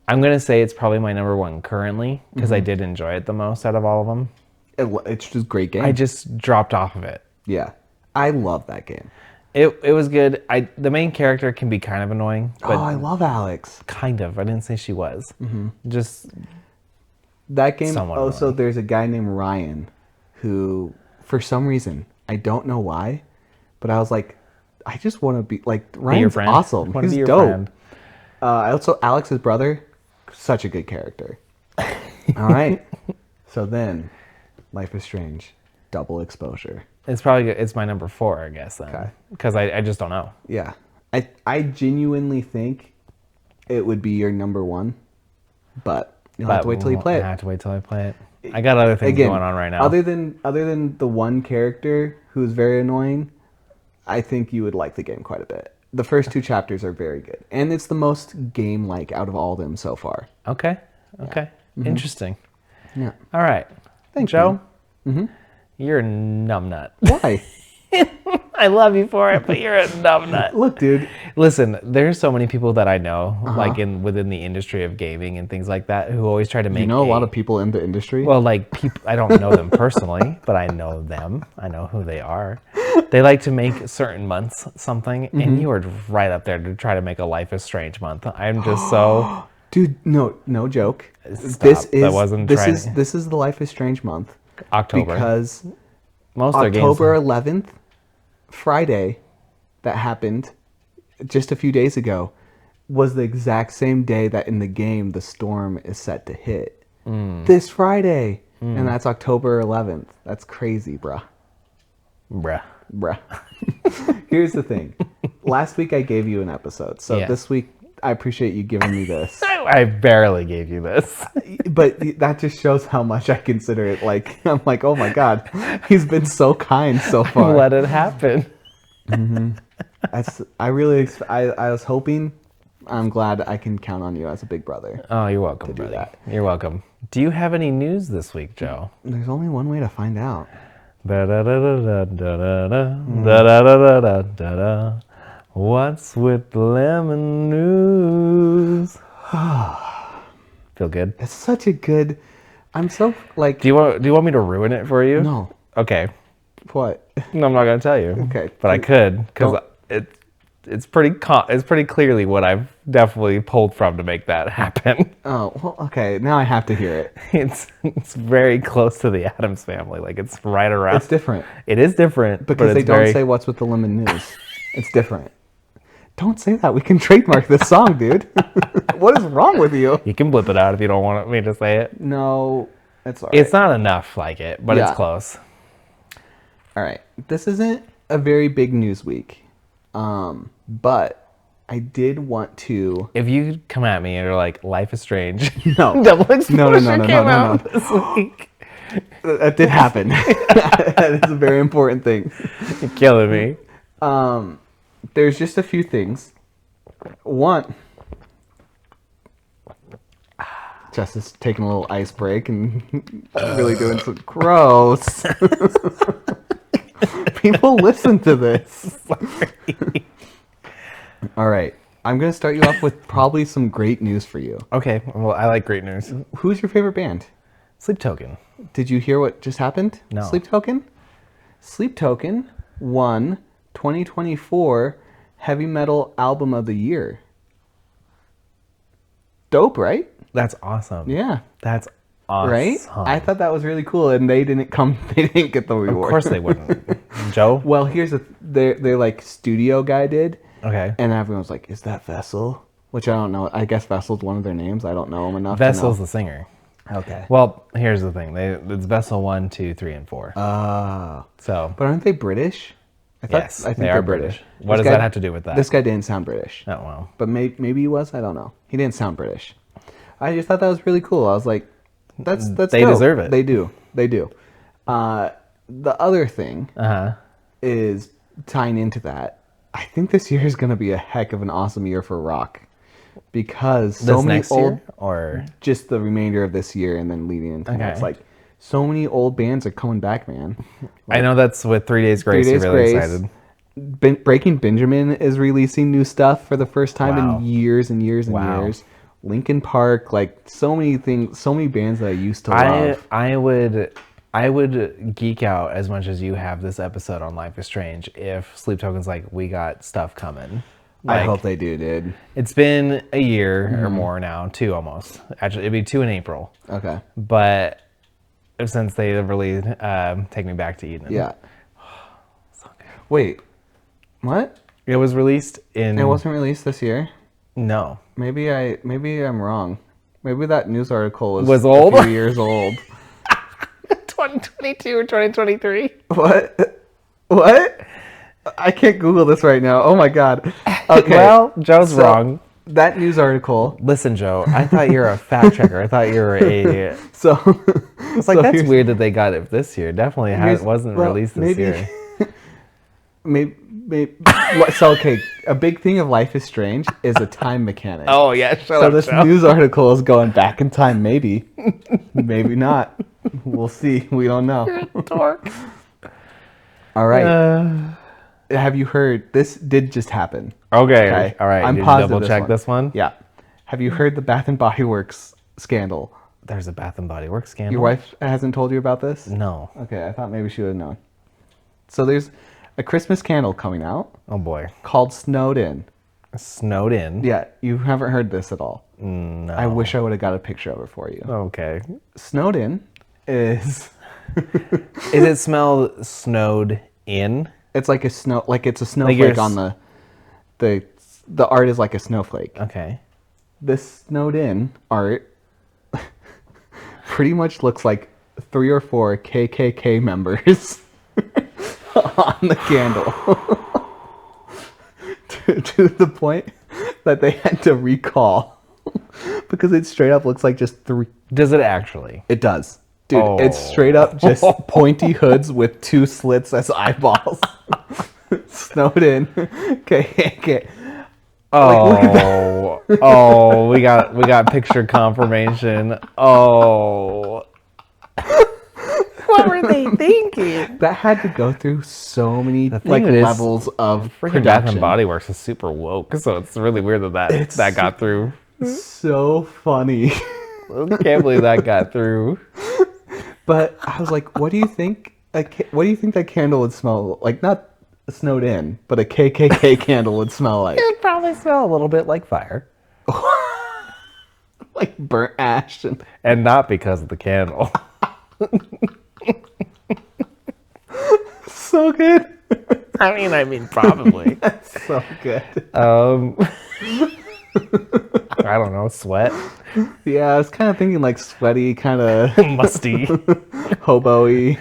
Speaker 2: I'm going to say it's probably my number 1 currently because I did enjoy it the most out of all of them.
Speaker 1: It's just a great game.
Speaker 2: I just dropped off of it.
Speaker 1: Yeah. I love that game.
Speaker 2: It was good. The main character can be kind of annoying. But
Speaker 1: I love Alex.
Speaker 2: Kind of. I didn't say she was. Just...
Speaker 1: That game, also, there's a guy named Ryan who, for some reason, I don't know why, but I was like, I just want to be, like, Ryan's awesome. He's dope. Also, Alex's brother, such a good character. All right. So then, Life is Strange, double exposure.
Speaker 2: It's my number 4, I guess, then. Okay. Because I just don't know.
Speaker 1: Yeah. I genuinely think it would be your number 1, but... You'll have to wait till you play it.
Speaker 2: I have to wait till I play it. I got other things going on right now.
Speaker 1: Other than the one character who's very annoying, I think you would like the game quite a bit. The first 2 chapters are very good. And it's the most game-like out of all of them so far.
Speaker 2: Okay. Yeah. Interesting.
Speaker 1: Yeah.
Speaker 2: All right.
Speaker 1: Thanks,
Speaker 2: Joe. You're a numbnut.
Speaker 1: Why?
Speaker 2: I love you for it, but you're a numbnut.
Speaker 1: Look, dude.
Speaker 2: Listen, there's so many people that I know, like within the industry of gaming and things like that, who always try to make.
Speaker 1: You know a lot of people in the industry.
Speaker 2: Well, like people, I don't know them personally, but I know them. I know who they are. They like to make certain months something, and you are right up there to try to make a Life is Strange month. I'm just so
Speaker 1: Dude, no joke.
Speaker 2: stop. That wasn't trying.
Speaker 1: This is the Life is Strange month
Speaker 2: October.
Speaker 1: because
Speaker 2: Most of their games.
Speaker 1: October 11th, Friday, that happened just a few days ago, was the exact same day that in the game the storm is set to hit. This Friday. And that's October 11th. That's crazy, bruh. Bruh. Here's the thing. Last week I gave you an episode. So
Speaker 2: Yeah.
Speaker 1: this week I appreciate you giving me this.
Speaker 2: I barely gave you this.
Speaker 1: But that just shows how much I consider it. Like, I'm like, oh my God, he's been so kind so far.
Speaker 2: Let it happen.
Speaker 1: I was hoping. I'm glad I can count on you as a big brother.
Speaker 2: Oh, you're welcome, brother.
Speaker 1: that.
Speaker 2: You're welcome. Do you have any news this week, Joe?
Speaker 1: There's only one way to find out.
Speaker 2: What's with the lemon news? Feel good?
Speaker 1: It's such a good. I'm so like.
Speaker 2: Do you want me to ruin it for you?
Speaker 1: No.
Speaker 2: Okay.
Speaker 1: What?
Speaker 2: No, I'm not gonna tell you.
Speaker 1: Okay.
Speaker 2: But I could because
Speaker 1: Don't-
Speaker 2: it's pretty clearly what I've definitely pulled from to make that happen.
Speaker 1: Oh, well, okay. Now I have to hear it.
Speaker 2: It's very close to the Addams Family. Like it's right around.
Speaker 1: It's different
Speaker 2: It is different
Speaker 1: because
Speaker 2: but
Speaker 1: they
Speaker 2: it's
Speaker 1: don't
Speaker 2: very,
Speaker 1: say what's with the lemon news. It's different. Don't say that. We can trademark this song, dude. What is wrong with you?
Speaker 2: You can blip it out if you don't want me to say it.
Speaker 1: No, it's all right.
Speaker 2: It's not enough like it, but
Speaker 1: Yeah.
Speaker 2: it's close.
Speaker 1: All right. This isn't a very big news week, but I did want to.
Speaker 2: If you come at me and you're like, "Life is Strange,"
Speaker 1: No.
Speaker 2: Double Explosion
Speaker 1: no,
Speaker 2: came
Speaker 1: no,
Speaker 2: out
Speaker 1: no.
Speaker 2: this week.
Speaker 1: That did happen. That is a very important thing.
Speaker 2: You're killing me.
Speaker 1: There's just a few things. One, Jess is taking a little ice break and really doing some gross. People listen to this. All right. I'm going to start you off with probably some great news for you.
Speaker 2: Okay, well, I like great news.
Speaker 1: Who's your favorite band?
Speaker 2: Sleep Token.
Speaker 1: Did you hear what just happened?
Speaker 2: No.
Speaker 1: Sleep Token? Sleep Token won 2024 Heavy Metal Album of the Year. Dope, right?
Speaker 2: That's awesome.
Speaker 1: Yeah.
Speaker 2: That's awesome.
Speaker 1: Right? I thought that was really cool, and they didn't get the
Speaker 2: Of
Speaker 1: reward.
Speaker 2: course they wouldn't. Joe?
Speaker 1: Well, here's they're like studio guy did,
Speaker 2: Okay.
Speaker 1: and everyone was like, "Is that Vessel?" Which I don't know. I guess Vessel's one of their names. I don't know them enough.
Speaker 2: Vessel's
Speaker 1: to
Speaker 2: the singer.
Speaker 1: know. Okay.
Speaker 2: Well, here's the thing. It's Vessel 1, 2, 3, and 4. So,
Speaker 1: But aren't they British? I
Speaker 2: yes,
Speaker 1: I think
Speaker 2: they
Speaker 1: they're
Speaker 2: are British. What
Speaker 1: This
Speaker 2: does
Speaker 1: guy-
Speaker 2: that have to do with that?
Speaker 1: This guy didn't sound British.
Speaker 2: Oh, well.
Speaker 1: But maybe he was. I don't know. He didn't sound British. I just thought that was really cool. I was like, that's
Speaker 2: They
Speaker 1: dope.
Speaker 2: deserve it.
Speaker 1: They do. The other thing
Speaker 2: Uh-huh.
Speaker 1: is tying into that. I think this year is going to be a heck of an awesome year for rock because so
Speaker 2: This
Speaker 1: many
Speaker 2: next
Speaker 1: old,
Speaker 2: year? Or...
Speaker 1: just the remainder of this year and then leading into
Speaker 2: Okay.
Speaker 1: next. Like so many old bands are coming back, man.
Speaker 2: I know that's with 3 Days Grace.
Speaker 1: 3 Days
Speaker 2: You're really
Speaker 1: Grace.
Speaker 2: excited.
Speaker 1: Breaking Benjamin is releasing new stuff for the first time
Speaker 2: Wow.
Speaker 1: in years and years and
Speaker 2: Wow.
Speaker 1: years. Linkin Park, like so many things, so many bands that I used to love.
Speaker 2: I would geek out as much as you have this episode on Life is Strange if Sleep Token's like, we got stuff coming.
Speaker 1: I
Speaker 2: Like,
Speaker 1: hope they do, dude.
Speaker 2: It's been a year or more now, 2 almost. Actually, it'd be 2 in April.
Speaker 1: Okay.
Speaker 2: But since they really Take Me Back to Eden.
Speaker 1: Yeah. Wait, what?
Speaker 2: It was released in...
Speaker 1: It wasn't released this year.
Speaker 2: No.
Speaker 1: Maybe I'm wrong. Maybe that news article
Speaker 2: Was old?
Speaker 1: a few years old.
Speaker 2: 2022 or 2023?
Speaker 1: What? I can't Google this right now. Oh my god. Okay.
Speaker 2: Well, Joe's
Speaker 1: so
Speaker 2: wrong.
Speaker 1: That news article.
Speaker 2: Listen, Joe, I thought you were a fact checker. I thought you were a...
Speaker 1: So
Speaker 2: It's like, that's weird that they got it this year. Definitely wasn't released this year.
Speaker 1: maybe. So okay, a big thing of Life is Strange is a time mechanic.
Speaker 2: Oh, yeah,
Speaker 1: So this news article is going back in time, maybe. Maybe not. We'll see. We don't know.
Speaker 2: Dork.
Speaker 1: All right. Have you heard? This did just happen.
Speaker 2: Okay. All right.
Speaker 1: I'm
Speaker 2: Did you
Speaker 1: positive
Speaker 2: double check this one?
Speaker 1: Yeah. Have you heard the Bath and Body Works scandal?
Speaker 2: There's a Bath and Body Works scandal.
Speaker 1: Your wife hasn't told you about this?
Speaker 2: No.
Speaker 1: Okay, I thought maybe she would have known. So there's a Christmas candle coming out
Speaker 2: Oh boy.
Speaker 1: called Snowed In.
Speaker 2: Snowed in.
Speaker 1: Yeah, you haven't heard this at all.
Speaker 2: No.
Speaker 1: I wish I would have got a picture of it for you.
Speaker 2: Okay.
Speaker 1: Snowed In is
Speaker 2: Is it snowed in?
Speaker 1: it's like it's a
Speaker 2: Like
Speaker 1: snowflake
Speaker 2: you're
Speaker 1: on the art is like a snowflake.
Speaker 2: Okay.
Speaker 1: This Snowed In art pretty much looks like 3 or 4 KKK members on the candle. to the point that they had to recall because it straight up looks like just 3.
Speaker 2: Does it actually?
Speaker 1: It does. Dude,
Speaker 2: Oh.
Speaker 1: it's straight up just pointy hoods with 2 slits as eyeballs. Snowed in. KKK.
Speaker 2: Oh, oh, we got picture confirmation. Oh, what were they thinking?
Speaker 1: That had to go through so many
Speaker 2: thing is,
Speaker 1: levels of
Speaker 2: Freaking Bath
Speaker 1: production.
Speaker 2: and Body Works is super woke, so it's really weird that got through.
Speaker 1: So funny.
Speaker 2: I can't believe that got through.
Speaker 1: But I was like, what do you think? What do you think that candle would smell like? Not Snowed In, but a KKK candle would smell like.
Speaker 2: It'd probably smell a little bit like fire,
Speaker 1: Like burnt ash.
Speaker 2: and not because of the candle.
Speaker 1: So good.
Speaker 2: I mean, probably.
Speaker 1: So good.
Speaker 2: I don't know, sweat,
Speaker 1: Yeah, I was kind of thinking like sweaty, kind of
Speaker 2: musty,
Speaker 1: hobo-y,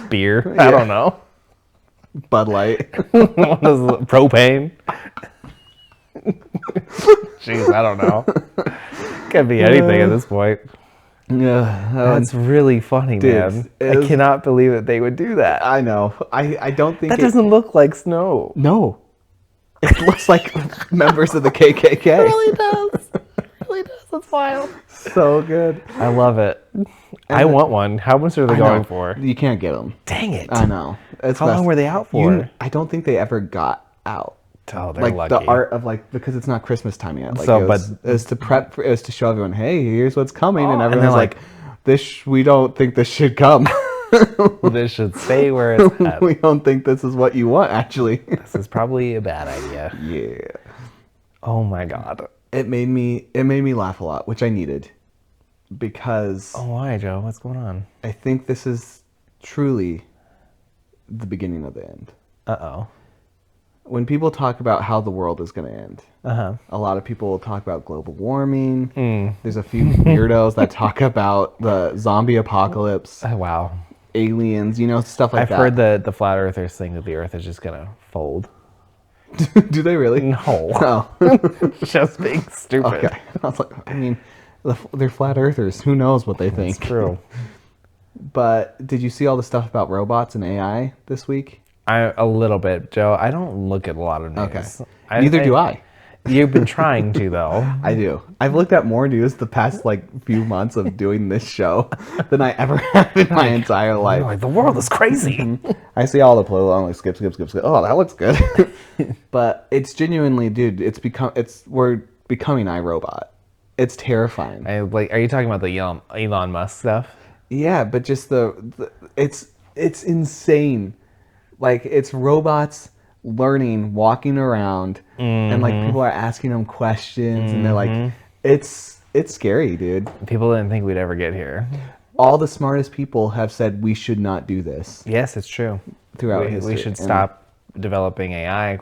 Speaker 2: beer. I don't know.
Speaker 1: Bud Light.
Speaker 2: What is it? Propane? Jeez, I don't know. Could be anything at this point.
Speaker 1: Yeah,
Speaker 2: That's really funny,
Speaker 1: dude,
Speaker 2: man.
Speaker 1: it
Speaker 2: I
Speaker 1: was-
Speaker 2: cannot believe that they would do that.
Speaker 1: I know. I don't think
Speaker 2: That doesn't look like snow.
Speaker 1: No. It looks like members of the KKK.
Speaker 2: It really does. It really does. That's wild.
Speaker 1: So good.
Speaker 2: I love it. I want one. How much are they
Speaker 1: I
Speaker 2: going
Speaker 1: know.
Speaker 2: for?
Speaker 1: You can't get them.
Speaker 2: Dang it.
Speaker 1: I know. It's
Speaker 2: How long
Speaker 1: best.
Speaker 2: were they out for?
Speaker 1: I don't think they ever got out.
Speaker 2: Oh, they're
Speaker 1: Like
Speaker 2: lucky.
Speaker 1: the art of because it's not Christmas time yet. Like
Speaker 2: So,
Speaker 1: it was to prep. It was to show everyone, hey, here's what's coming, and
Speaker 2: Oh, and
Speaker 1: everyone's
Speaker 2: they're
Speaker 1: like, this. We don't think this should come.
Speaker 2: This should stay where it's at.
Speaker 1: We don't think this is what you want. Actually.
Speaker 2: This is probably a bad idea.
Speaker 1: Yeah.
Speaker 2: Oh my god.
Speaker 1: It made me laugh a lot, which I needed, because
Speaker 2: Oh, why, Joe? What's going on?
Speaker 1: I think this is truly the beginning of the end.
Speaker 2: Uh-oh.
Speaker 1: When people talk about how the world is going to end,
Speaker 2: Uh-huh.
Speaker 1: a lot of people will talk about global warming. There's a few weirdos that talk about the zombie apocalypse,
Speaker 2: Oh, wow.
Speaker 1: aliens, stuff like
Speaker 2: I've
Speaker 1: that.
Speaker 2: heard the flat earthers think that the earth is just gonna fold.
Speaker 1: Do they really?
Speaker 2: No.
Speaker 1: Oh,
Speaker 2: Just being stupid.
Speaker 1: okay. I was like, they're flat earthers. Who knows what they think?
Speaker 2: It's true.
Speaker 1: But did you see all the stuff about robots and AI this week?
Speaker 2: A little bit, Joe. I don't look at a lot of news.
Speaker 1: Okay. Neither do I.
Speaker 2: You've been trying to, though.
Speaker 1: I do. I've looked at more news the past few months of doing this show than I ever have in my entire life.
Speaker 2: You're like, the world is crazy.
Speaker 1: I see all the political. I'm like, skip. Oh, that looks good. But it's genuinely, dude. We're becoming iRobot. It's terrifying.
Speaker 2: Are you talking about the Elon Musk stuff?
Speaker 1: Yeah, but just it's insane. Like, it's robots learning, walking around, and people are asking them questions, and they're like, it's scary, dude.
Speaker 2: People didn't think we'd ever get here.
Speaker 1: All the smartest people have said we should not do this
Speaker 2: Yes, it's true.
Speaker 1: throughout
Speaker 2: We
Speaker 1: history.
Speaker 2: should
Speaker 1: And
Speaker 2: stop developing AI.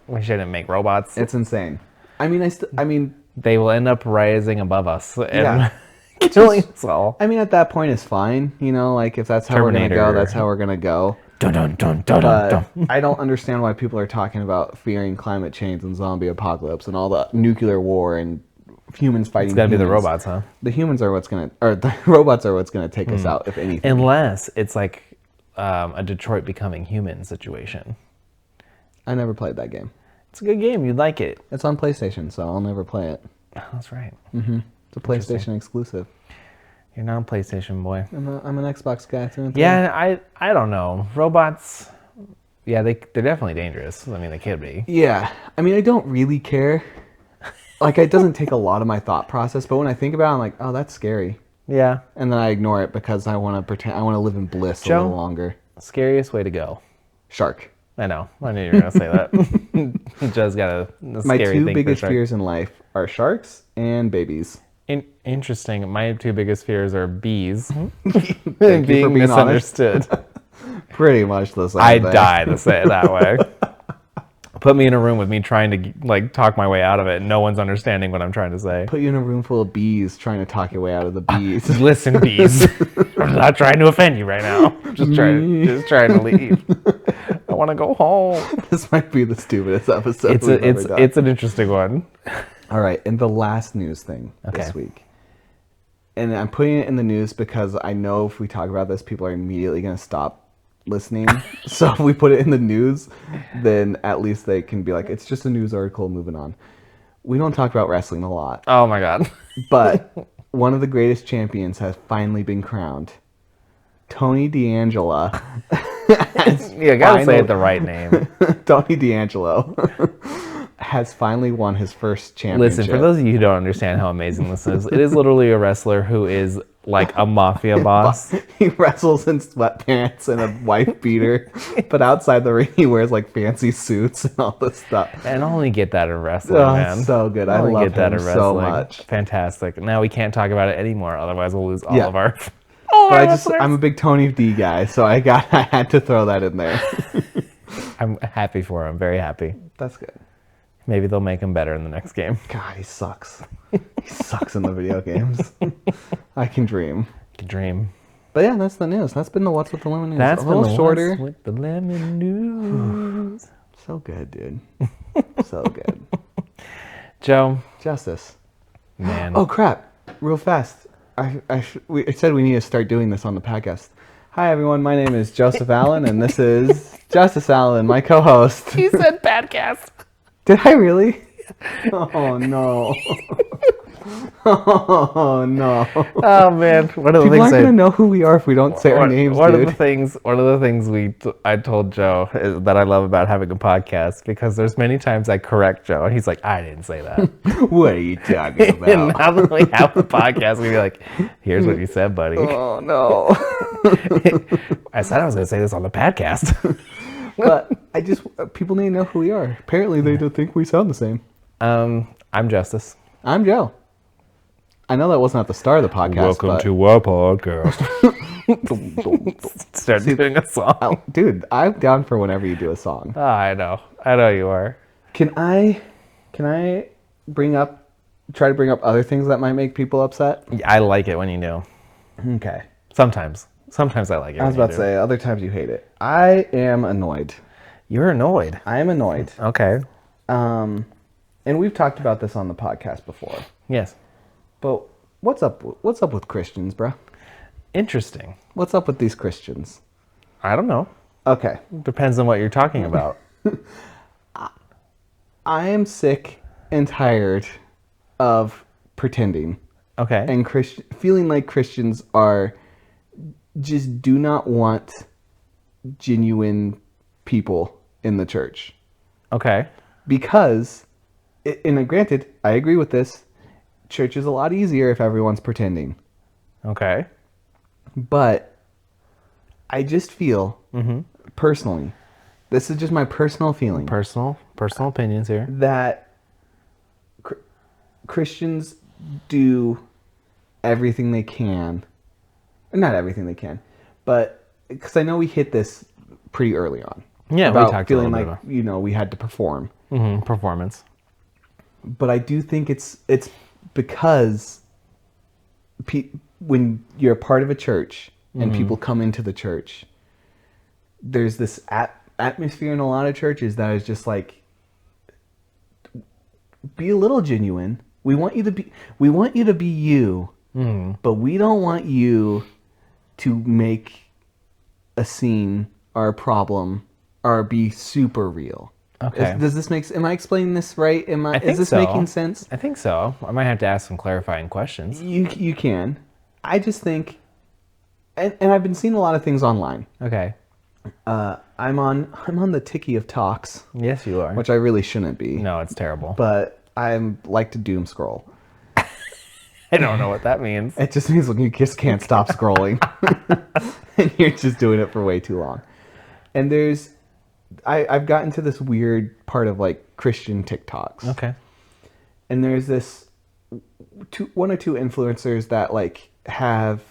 Speaker 2: We shouldn't make robots.
Speaker 1: It's insane. I mean,
Speaker 2: They will end up rising above us and
Speaker 1: Yeah.
Speaker 2: killing us all.
Speaker 1: I mean, at that point, it's fine. If that's how we're gonna go,
Speaker 2: Terminator.
Speaker 1: that's how we're gonna go.
Speaker 2: Dun, dun, dun, dun,
Speaker 1: But
Speaker 2: dun.
Speaker 1: I don't understand why people are talking about fearing climate change and zombie apocalypse and all the nuclear war and humans fighting.
Speaker 2: It's gotta be the
Speaker 1: humans.
Speaker 2: robots, huh?
Speaker 1: The humans are the robots are what's gonna take us out, if anything.
Speaker 2: Unless it's like a Detroit Becoming Human situation.
Speaker 1: I never played that game.
Speaker 2: It's a good game. You'd like it.
Speaker 1: It's on PlayStation, so I'll never play it.
Speaker 2: Oh, that's right.
Speaker 1: It's a PlayStation exclusive.
Speaker 2: You're not a PlayStation boy.
Speaker 1: I'm an Xbox guy through and through.
Speaker 2: Yeah, I don't know. Robots, yeah, they're definitely dangerous. I mean, they could be.
Speaker 1: Yeah. I mean, I don't really care. It doesn't take a lot of my thought process, but when I think about it, I'm like, oh, that's scary.
Speaker 2: Yeah.
Speaker 1: And then I ignore it because I want to pretend I want to live in bliss a
Speaker 2: Joe?
Speaker 1: little longer.
Speaker 2: Scariest way to go.
Speaker 1: Shark.
Speaker 2: I know. I knew you were gonna say that. Joe's got a
Speaker 1: My
Speaker 2: scary
Speaker 1: two
Speaker 2: thing
Speaker 1: biggest
Speaker 2: for shark.
Speaker 1: fears in life are sharks and babies.
Speaker 2: Interesting. My two biggest fears are bees
Speaker 1: Thank you for
Speaker 2: being
Speaker 1: being honest.
Speaker 2: misunderstood.
Speaker 1: Pretty much the same
Speaker 2: I
Speaker 1: thing.
Speaker 2: die to say it that way. Put me in a room with me trying to like talk my way out of it. And no one's understanding what I'm trying to say.
Speaker 1: Put you in a room full of bees trying to talk your way out of the bees.
Speaker 2: Listen, bees. I'm not trying to offend you right now. Just trying to leave. I want to go home.
Speaker 1: This might be the stupidest episode
Speaker 2: It's
Speaker 1: we've ever done.
Speaker 2: it's an interesting one.
Speaker 1: All right, and the last news thing this week. And I'm putting it in the news because I know if we talk about this, people are immediately going to stop listening. So if we put it in the news, then at least they can be like, it's just a news article, moving on. We don't talk about wrestling a lot.
Speaker 2: Oh my god.
Speaker 1: But one of the greatest champions has finally been crowned. Tony D'Angelo.
Speaker 2: You gotta say it the right name.
Speaker 1: Tony D'Angelo has finally won his first championship.
Speaker 2: Listen, for those of you who don't understand how amazing this is, it is literally a wrestler who is like a mafia boss.
Speaker 1: He wrestles in sweatpants and a wife beater, but outside the ring he wears like fancy suits and all this stuff.
Speaker 2: And I only get that in wrestling,
Speaker 1: Oh,
Speaker 2: man.
Speaker 1: so good. I
Speaker 2: only
Speaker 1: love
Speaker 2: get that
Speaker 1: him
Speaker 2: in
Speaker 1: so
Speaker 2: wrestling.
Speaker 1: much.
Speaker 2: Fantastic. Now we can't talk about it anymore, otherwise we'll lose all
Speaker 1: Yeah.
Speaker 2: of our.
Speaker 1: But I'm a big Tony D guy, so I had to throw that in there.
Speaker 2: I'm happy for him. Very happy.
Speaker 1: That's good.
Speaker 2: Maybe they'll make him better in the next game.
Speaker 1: God, he sucks. He sucks in the video games. I can dream.
Speaker 2: Good dream.
Speaker 1: But yeah, that's the news. That's been the What's with the Lemon news.
Speaker 2: That's
Speaker 1: a
Speaker 2: been
Speaker 1: little
Speaker 2: the
Speaker 1: shorter.
Speaker 2: What's with the lemon news.
Speaker 1: So good, dude. So good.
Speaker 2: Joe,
Speaker 1: Justice.
Speaker 2: man.
Speaker 1: Oh crap! Real fast. I said we need to start doing this on the podcast. Hi everyone, my name is Joseph Allen, and this is Justice Allen, my co-host.
Speaker 2: He said podcast.
Speaker 1: Did I really? Oh no. Oh no.
Speaker 2: Oh man, one of the
Speaker 1: People aren't
Speaker 2: things
Speaker 1: gonna know who we are if we don't say our names,
Speaker 2: one
Speaker 1: dude.
Speaker 2: of the things I told Joe is that I love about having a podcast, because there's many times I correct Joe and he's like, I didn't say that.
Speaker 1: What are you talking
Speaker 2: And
Speaker 1: about?
Speaker 2: now that we have the podcast, we be like, here's what you said, buddy.
Speaker 1: Oh no.
Speaker 2: I said I was gonna say this on the podcast.
Speaker 1: But people need to know who we are. Apparently they don't think we sound the same.
Speaker 2: I'm Justice.
Speaker 1: I'm Joe. I know that wasn't at the start of the podcast.
Speaker 2: Welcome to our podcast. Start doing a song.
Speaker 1: Dude, I'm down for whenever you do a song.
Speaker 2: Oh, I know you are.
Speaker 1: Can I try to bring up other things that might make people upset?
Speaker 2: I like it when you do.
Speaker 1: Okay.
Speaker 2: Sometimes I like it.
Speaker 1: I was about to say, other times you hate it. I am annoyed.
Speaker 2: You're annoyed.
Speaker 1: I am annoyed.
Speaker 2: Okay.
Speaker 1: And we've talked about this on the podcast before.
Speaker 2: Yes.
Speaker 1: But what's up with Christians, bro?
Speaker 2: Interesting.
Speaker 1: What's up with these Christians?
Speaker 2: I don't know.
Speaker 1: Okay.
Speaker 2: Depends on what you're talking about.
Speaker 1: I am sick and tired of pretending.
Speaker 2: Okay.
Speaker 1: And feeling like Christians do not want genuine people in the church.
Speaker 2: Okay.
Speaker 1: Because, and granted, I agree with this, church is a lot easier if everyone's pretending.
Speaker 2: Okay.
Speaker 1: But I just feel, personally, this is just my personal feeling,
Speaker 2: Personal opinions here.
Speaker 1: that Christians do everything they can. Not everything they can, but because I know we hit this pretty early on.
Speaker 2: Yeah, we
Speaker 1: about
Speaker 2: talked
Speaker 1: feeling
Speaker 2: a little
Speaker 1: like we had to perform.
Speaker 2: Performance.
Speaker 1: But I do think it's because when you're a part of a church and people come into the church, there's this atmosphere in a lot of churches that is just like, be a little genuine. We want you to be you, but we don't want you to make a scene or a problem or be super real.
Speaker 2: Okay.
Speaker 1: Am I explaining this right? Is this making sense?
Speaker 2: I think so. I might have to ask some clarifying questions.
Speaker 1: You can. I just think, and I've been seeing a lot of things online.
Speaker 2: Okay.
Speaker 1: I'm on the Tiki of Talks,
Speaker 2: Yes, you are.
Speaker 1: which I really shouldn't be.
Speaker 2: No, it's terrible.
Speaker 1: But I'm like to doom scroll.
Speaker 2: I don't know what that means.
Speaker 1: It just means when you just can't stop scrolling, and you're just doing it for way too long. And there's I've gotten to this weird part of like Christian TikToks.
Speaker 2: Okay.
Speaker 1: And there's this one or two influencers that like have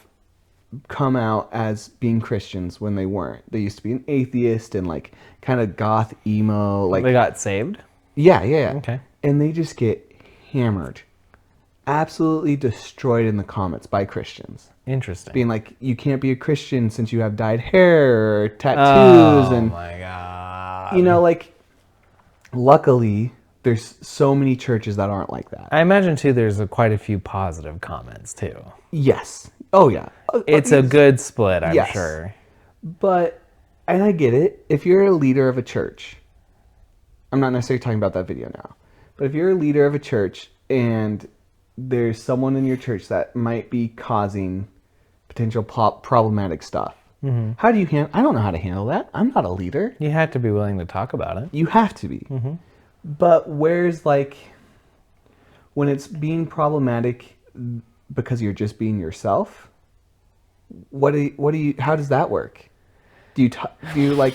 Speaker 1: come out as being Christians when they weren't. They used to be an atheist and like kind of goth emo. Like
Speaker 2: They got saved?
Speaker 1: yeah.
Speaker 2: Okay.
Speaker 1: And they just get hammered, absolutely destroyed in the comments by Christians.
Speaker 2: Interesting.
Speaker 1: Being like, you can't be a Christian since you have dyed hair or tattoos.
Speaker 2: Oh
Speaker 1: And,
Speaker 2: my God.
Speaker 1: you know, like, luckily, there's so many churches that aren't like that.
Speaker 2: I imagine, too, there's quite a few positive comments, too.
Speaker 1: Yes. Oh, yeah.
Speaker 2: It's a good split, I'm
Speaker 1: Yes.
Speaker 2: sure.
Speaker 1: But, and I get it, if you're a leader of a church, I'm not necessarily talking about that video now, but if you're a leader of a church and there's someone in your church that might be causing potential problematic stuff, how do you handle? I don't know how to handle that. I'm not a leader.
Speaker 2: You have to be willing to talk about it.
Speaker 1: You have to be. But where's like when it's being problematic because you're just being yourself? What do you? How does that work? Do you like?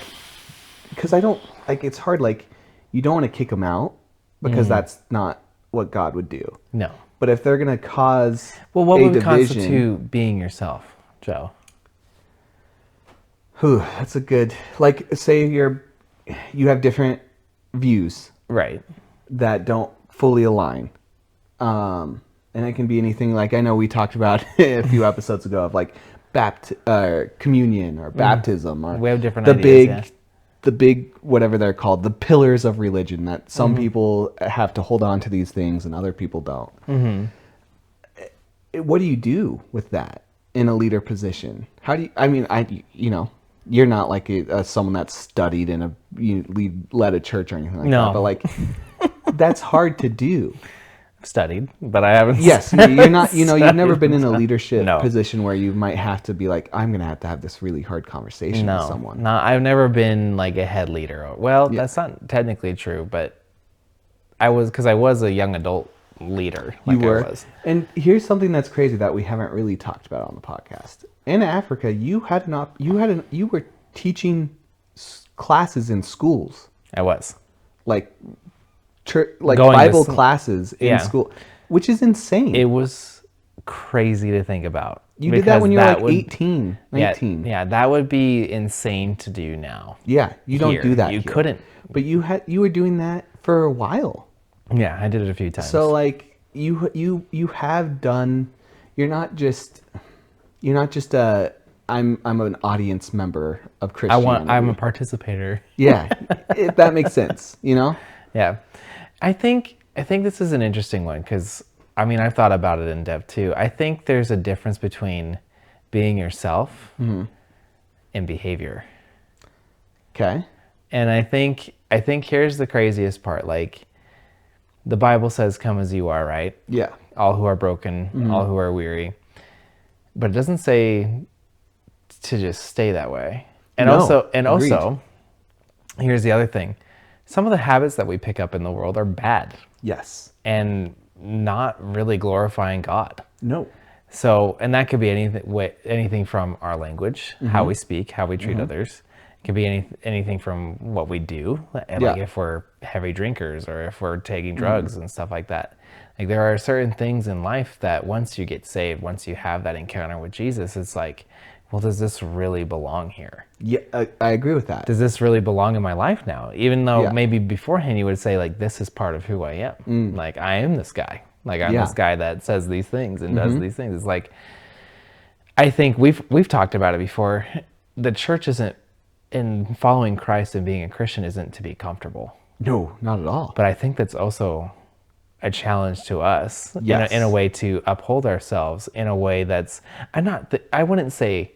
Speaker 1: Because I don't like. It's hard. Like you don't want to kick them out because that's not what God would do.
Speaker 2: No.
Speaker 1: But if they're gonna cause
Speaker 2: Well, what
Speaker 1: a
Speaker 2: would
Speaker 1: division,
Speaker 2: constitute being yourself, Joe?
Speaker 1: That's a good. Like, say you have different views
Speaker 2: Right.
Speaker 1: that don't fully align. And it can be anything like I know we talked about a few episodes ago of like communion or baptism or
Speaker 2: We have different
Speaker 1: the
Speaker 2: ideas,
Speaker 1: the big whatever they're called, the pillars of religion that some people have to hold on to these things and other people don't. What do you do with that in a leader position? How do you? I mean, you're not like someone that's studied in led a church or anything like
Speaker 2: No.
Speaker 1: that, but like that's hard to do.
Speaker 2: Studied, but I haven't.
Speaker 1: Yes, you're not. You've never been in a leadership
Speaker 2: No.
Speaker 1: position where you might have to be like, I'm gonna have to have this really hard conversation with
Speaker 2: No,
Speaker 1: someone.
Speaker 2: no, I've never been like a head leader. Well, that's not technically true, but I was a young adult leader. Like
Speaker 1: You were.
Speaker 2: I was.
Speaker 1: And here's something that's crazy that we haven't really talked about on the podcast. In Africa, you were teaching classes in schools,
Speaker 2: I was.
Speaker 1: like church, like
Speaker 2: Going to
Speaker 1: Bible
Speaker 2: some-
Speaker 1: classes in
Speaker 2: Yeah.
Speaker 1: school, which is insane.
Speaker 2: It was crazy to think about.
Speaker 1: You did that
Speaker 2: because
Speaker 1: when you were like
Speaker 2: would-
Speaker 1: 18, 19.
Speaker 2: Yeah, that would be insane to do now.
Speaker 1: Yeah, you don't
Speaker 2: Here.
Speaker 1: do that.
Speaker 2: You
Speaker 1: here.
Speaker 2: couldn't.
Speaker 1: But you were doing that for a while.
Speaker 2: Yeah, I did it a few times.
Speaker 1: So like you have done. You're not just I'm an audience member of Christianity.
Speaker 2: I'm a participator.
Speaker 1: Yeah, if that makes sense.
Speaker 2: Yeah. I think this is an interesting one because, I mean, I've thought about it in depth too. I think there's a difference between being yourself and behavior.
Speaker 1: Okay.
Speaker 2: And I think here's the craziest part. Like, the Bible says, come as you are, right?
Speaker 1: Yeah.
Speaker 2: All who are broken, all who are weary. But it doesn't say to just stay that way. And
Speaker 1: No,
Speaker 2: also, here's the other thing. Some of the habits that we pick up in the world are bad
Speaker 1: Yes.
Speaker 2: and not really glorifying God.
Speaker 1: No.
Speaker 2: So, and that could be anything from our language, how we speak, how we treat others. It could be anything from what we do, like if we're heavy drinkers or if we're taking drugs and stuff like that. Like there are certain things in life that once you get saved, once you have that encounter with Jesus, it's like, well, does this really belong here?
Speaker 1: Yeah, I agree with that.
Speaker 2: Does this really belong in my life now? Even though
Speaker 1: Yeah.
Speaker 2: maybe beforehand you would say like, this is part of who I am. Like I am this guy. Like I'm this guy that says these things and does these things. It's like, I think we've talked about it before. The church isn't, in following Christ and being a Christian isn't to be comfortable.
Speaker 1: No, not at all.
Speaker 2: But I think that's also a challenge to us
Speaker 1: Yes.
Speaker 2: in a way to uphold ourselves in a way that's, I wouldn't say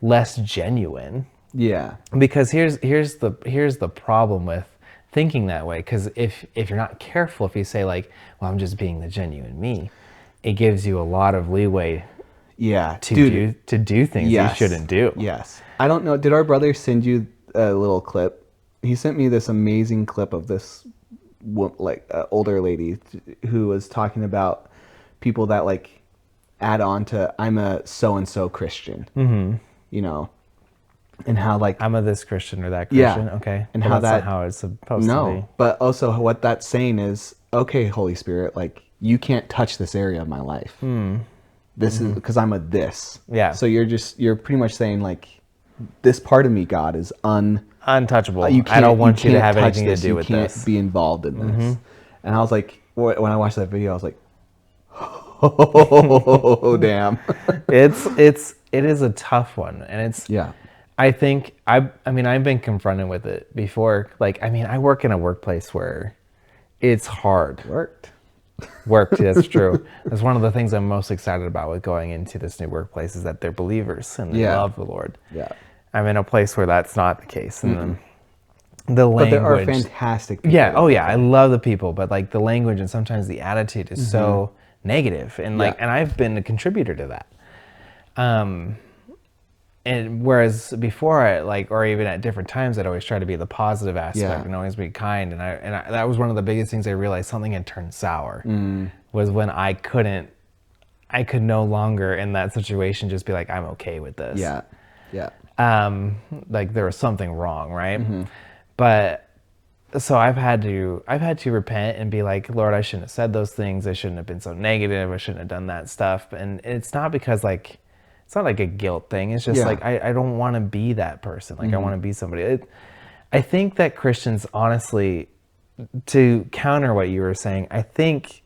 Speaker 2: less genuine.
Speaker 1: Yeah.
Speaker 2: Because here's the problem with thinking that way. Because if you're not careful, if you say like, well, I'm just being the genuine me, it gives you a lot of leeway
Speaker 1: Yeah.
Speaker 2: to do things you shouldn't do.
Speaker 1: Yes. I don't know. Did our brother send you a little clip? He sent me this amazing clip of this older lady who was talking about people that like add on to I'm a so and so Christian. Mm-hmm. and how like
Speaker 2: I'm a this Christian or that
Speaker 1: yeah,
Speaker 2: Christian. Okay.
Speaker 1: and
Speaker 2: Well,
Speaker 1: how
Speaker 2: that's not
Speaker 1: that
Speaker 2: how it's supposed to be.
Speaker 1: but also what that's saying is, okay, Holy Spirit, like you can't touch this area of my life. This is because I'm a this.
Speaker 2: Yeah.
Speaker 1: So you're pretty much saying like, this part of me, God, is
Speaker 2: Untouchable.
Speaker 1: you can't,
Speaker 2: I don't want you to
Speaker 1: can't
Speaker 2: have
Speaker 1: touch
Speaker 2: anything to
Speaker 1: this.
Speaker 2: do
Speaker 1: You
Speaker 2: with
Speaker 1: can't
Speaker 2: this.
Speaker 1: be involved in this. And I was like, when I watched that video, I was like, oh damn.
Speaker 2: It is a tough one, and it's
Speaker 1: Yeah.
Speaker 2: I think I mean I've been confronted with it before. Like I mean I work in a workplace where it's hard. Worked, that's true. That's one of the things I'm most excited about with going into this new workplace is that they're believers and they love the Lord.
Speaker 1: Yeah.
Speaker 2: I'm in a place where that's not the case, and the language.
Speaker 1: But there are fantastic people.
Speaker 2: Yeah. Oh yeah. I love the people, but like the language and sometimes the attitude is so negative, and like, and I've been a contributor to that. And whereas before I like, or even at different times, I'd always try to be the positive aspect and always be kind. And I that was one of the biggest things I realized something had turned sour was when I could no longer in that situation just be like, I'm okay with this.
Speaker 1: Yeah. Yeah.
Speaker 2: Like there was something wrong, right? But so I've had to repent and be like, Lord, I shouldn't have said those things. I shouldn't have been so negative. I shouldn't have done that stuff. And it's not because like, it's not like a guilt thing. It's just like, I don't want to be that person. Like I want to be somebody. I think that Christians, honestly, to counter what you were saying, I think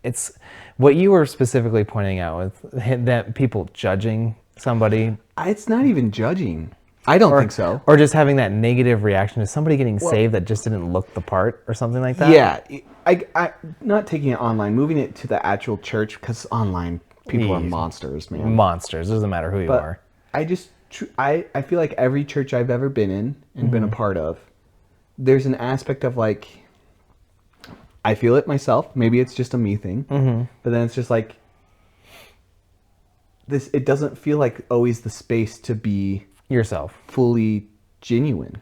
Speaker 2: it's what you were specifically pointing out with that people judging somebody.
Speaker 1: It's not even judging. I don't think so.
Speaker 2: Or just having that negative reaction to somebody getting saved that just didn't look the part or something like that.
Speaker 1: Yeah. I not taking it online, moving it to the actual church, because online people are monsters, man.
Speaker 2: Monsters. It doesn't matter who you are.
Speaker 1: I just, I feel like every church I've ever been in and been a part of, there's an aspect of like, I feel it myself. Maybe it's just a me thing. But then it's just like, it doesn't feel like always the space to be
Speaker 2: Yourself.
Speaker 1: fully genuine.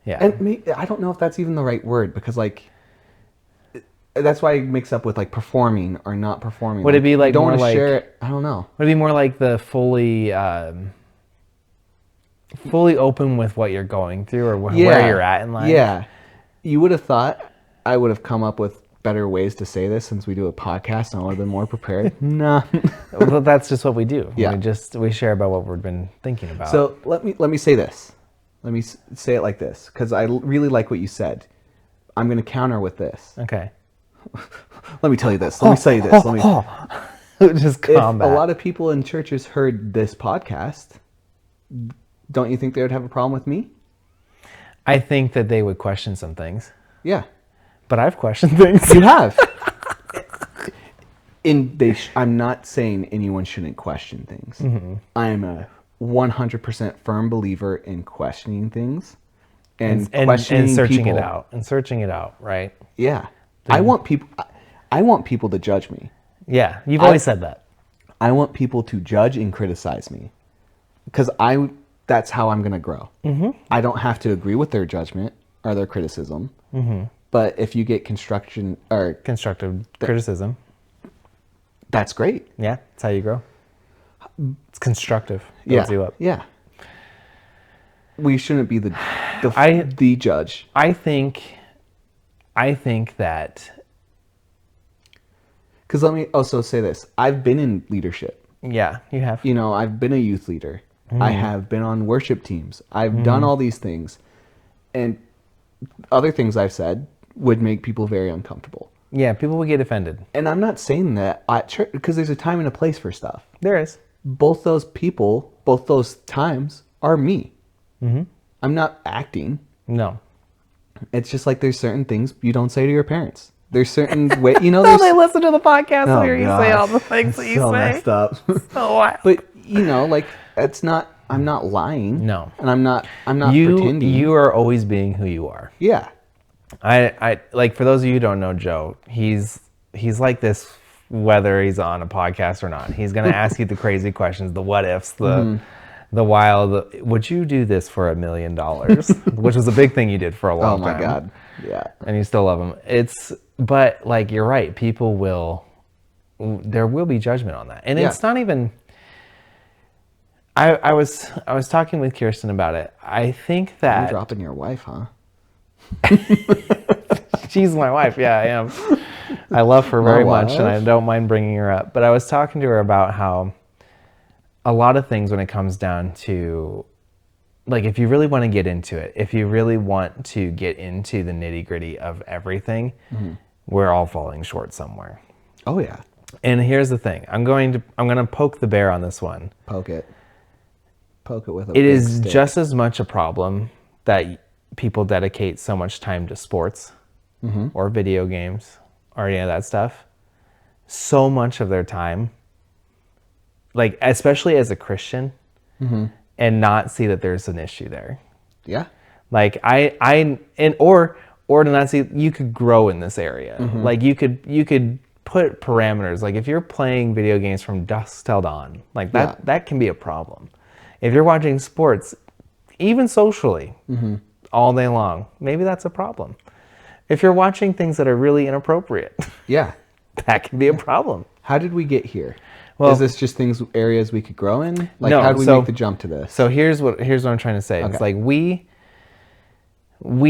Speaker 2: Yeah.
Speaker 1: And I don't know if that's even the right word, because like, that's why it mix up with like performing or not performing.
Speaker 2: Would it be like
Speaker 1: don't
Speaker 2: more
Speaker 1: want to
Speaker 2: like,
Speaker 1: share it? I don't know.
Speaker 2: Would it be more like the fully open with what you're going through or where you're at in life?
Speaker 1: Yeah. You would have thought I would have come up with better ways to say this since we do a podcast and I would have been more prepared. Nah.
Speaker 2: Well, that's just what we do.
Speaker 1: Yeah.
Speaker 2: We share about what we've been thinking about.
Speaker 1: So let me say this. Let me say it like this, because I really like what you said. I'm going to counter with this.
Speaker 2: Okay.
Speaker 1: Let me tell you this. Let me say this.
Speaker 2: Just
Speaker 1: If
Speaker 2: combat.
Speaker 1: a lot of people in churches heard this podcast, don't you think they would have a problem with me?
Speaker 2: I think that they would question some things.
Speaker 1: Yeah.
Speaker 2: But I've questioned things.
Speaker 1: You have. I'm not saying anyone shouldn't question things. I'm a 100% firm believer in questioning things and questioning
Speaker 2: searching
Speaker 1: people.
Speaker 2: it out. And searching it out, right?
Speaker 1: Yeah. I want people to judge me.
Speaker 2: Yeah. You've always said that.
Speaker 1: I want people to judge and criticize me, because that's how I'm going to grow. I don't have to agree with their judgment or their criticism. But if you get constructive
Speaker 2: criticism,
Speaker 1: that's great.
Speaker 2: Yeah, that's how you grow. It's constructive. Builds you up.
Speaker 1: Yeah. We shouldn't be the judge.
Speaker 2: I think that.
Speaker 1: Because let me also say this: I've been in leadership.
Speaker 2: Yeah, you have.
Speaker 1: You know, I've been a youth leader. I have been on worship teams. I've done all these things, and other things I've said would make people very uncomfortable.
Speaker 2: Yeah, people would get offended.
Speaker 1: And I'm not saying that at church, because there's a time and a place for stuff.
Speaker 2: There is.
Speaker 1: Both those times are me. I'm not acting.
Speaker 2: No.
Speaker 1: It's just like there's certain things you don't say to your parents. There's certain way,
Speaker 2: they listen to the podcast and hear you say all the things that you
Speaker 1: so
Speaker 2: say.
Speaker 1: Messed up.
Speaker 2: So wild.
Speaker 1: But like I'm not lying.
Speaker 2: No.
Speaker 1: And I'm not pretending.
Speaker 2: You are always being who you are.
Speaker 1: Yeah.
Speaker 2: I like, for those of you who don't know Joe, he's like this whether he's on a podcast or not. He's going to ask you the crazy questions, the what ifs, the wild, would you do this for $1 million? Which was a big thing you did for a long time.
Speaker 1: Oh my God. Yeah.
Speaker 2: And you still love him. But like, you're right. There will be judgment on that. And it's not even, I was talking with Kirsten about it. I think
Speaker 1: I'm
Speaker 2: that
Speaker 1: dropping your wife, huh?
Speaker 2: she's my wife. Yeah, I am. I love her
Speaker 1: My
Speaker 2: very much, and I
Speaker 1: wife?
Speaker 2: don't mind bringing her up. But I was talking to her about how a lot of things when it comes down to, like, if you really want to get into it, if you really want to get into the nitty gritty of everything, we're all falling short somewhere.
Speaker 1: Oh yeah.
Speaker 2: And here's the thing: I'm going to poke the bear on this one.
Speaker 1: Poke it with a
Speaker 2: It
Speaker 1: big
Speaker 2: is
Speaker 1: stick.
Speaker 2: just as much a problem that people dedicate so much time to sports or video games or any of that stuff. So much of their time, like especially as a Christian, and not see that there's an issue there.
Speaker 1: Yeah.
Speaker 2: Like or to not see you could grow in this area. Like you could put parameters. Like if you're playing video games from dusk till dawn, like that can be a problem. If you're watching sports, even socially, all day long, maybe that's a problem. If you're watching things that are really inappropriate,
Speaker 1: Yeah.
Speaker 2: that can be a problem.
Speaker 1: How did we get here?
Speaker 2: Well,
Speaker 1: is this just areas we could grow in? Like,
Speaker 2: no,
Speaker 1: how did we
Speaker 2: so-
Speaker 1: make the jump to this?
Speaker 2: So here's what I'm trying to say. It's like we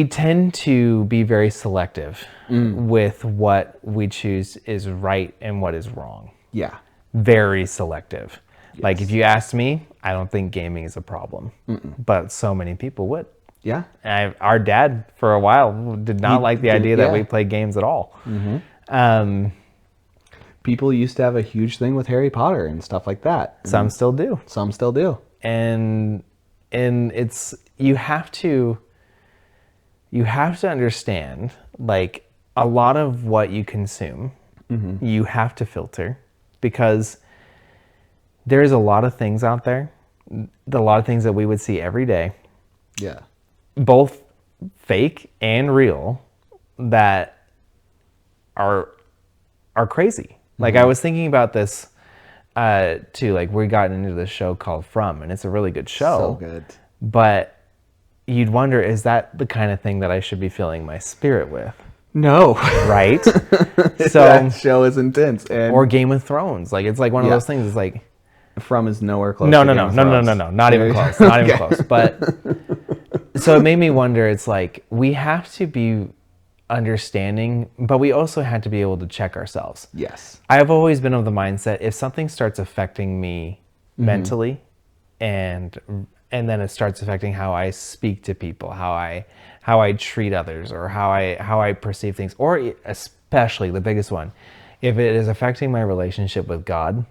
Speaker 2: tend to be very selective with what we choose is right and what is wrong.
Speaker 1: Yeah.
Speaker 2: Very selective. Like if you ask me, I don't think gaming is a problem, but so many people would.
Speaker 1: Yeah.
Speaker 2: Our dad, for a while, did not like the idea that we play games at all.
Speaker 1: People used to have a huge thing with Harry Potter and stuff like that.
Speaker 2: Some still do.
Speaker 1: Some still do.
Speaker 2: And it's you have to understand, like, a lot of what you consume, you have to filter, because there's a lot of things out there, a lot of things that we would see every day,
Speaker 1: Yeah.
Speaker 2: both fake and real, that are crazy. Like I was thinking about this too. Like we got into this show called From, and it's a really good show.
Speaker 1: So good.
Speaker 2: But you'd wonder, is that the kind of thing that I should be filling my spirit with?
Speaker 1: No.
Speaker 2: Right? So
Speaker 1: That show is intense. And
Speaker 2: or Game of Thrones. Like it's like one of those things. It's like
Speaker 1: From is nowhere close.
Speaker 2: no,
Speaker 1: to
Speaker 2: no,
Speaker 1: Game
Speaker 2: no,
Speaker 1: of
Speaker 2: no, no,
Speaker 1: Thrones.
Speaker 2: no, no, not even close. Not even close. But so it made me wonder, it's like we have to be understanding, but we also had to be able to check ourselves.
Speaker 1: Yes.
Speaker 2: I've always been of the mindset, if something starts affecting me mentally, and then it starts affecting how I speak to people, how I treat others, or how I perceive things, or especially the biggest one, if it is affecting my relationship with God,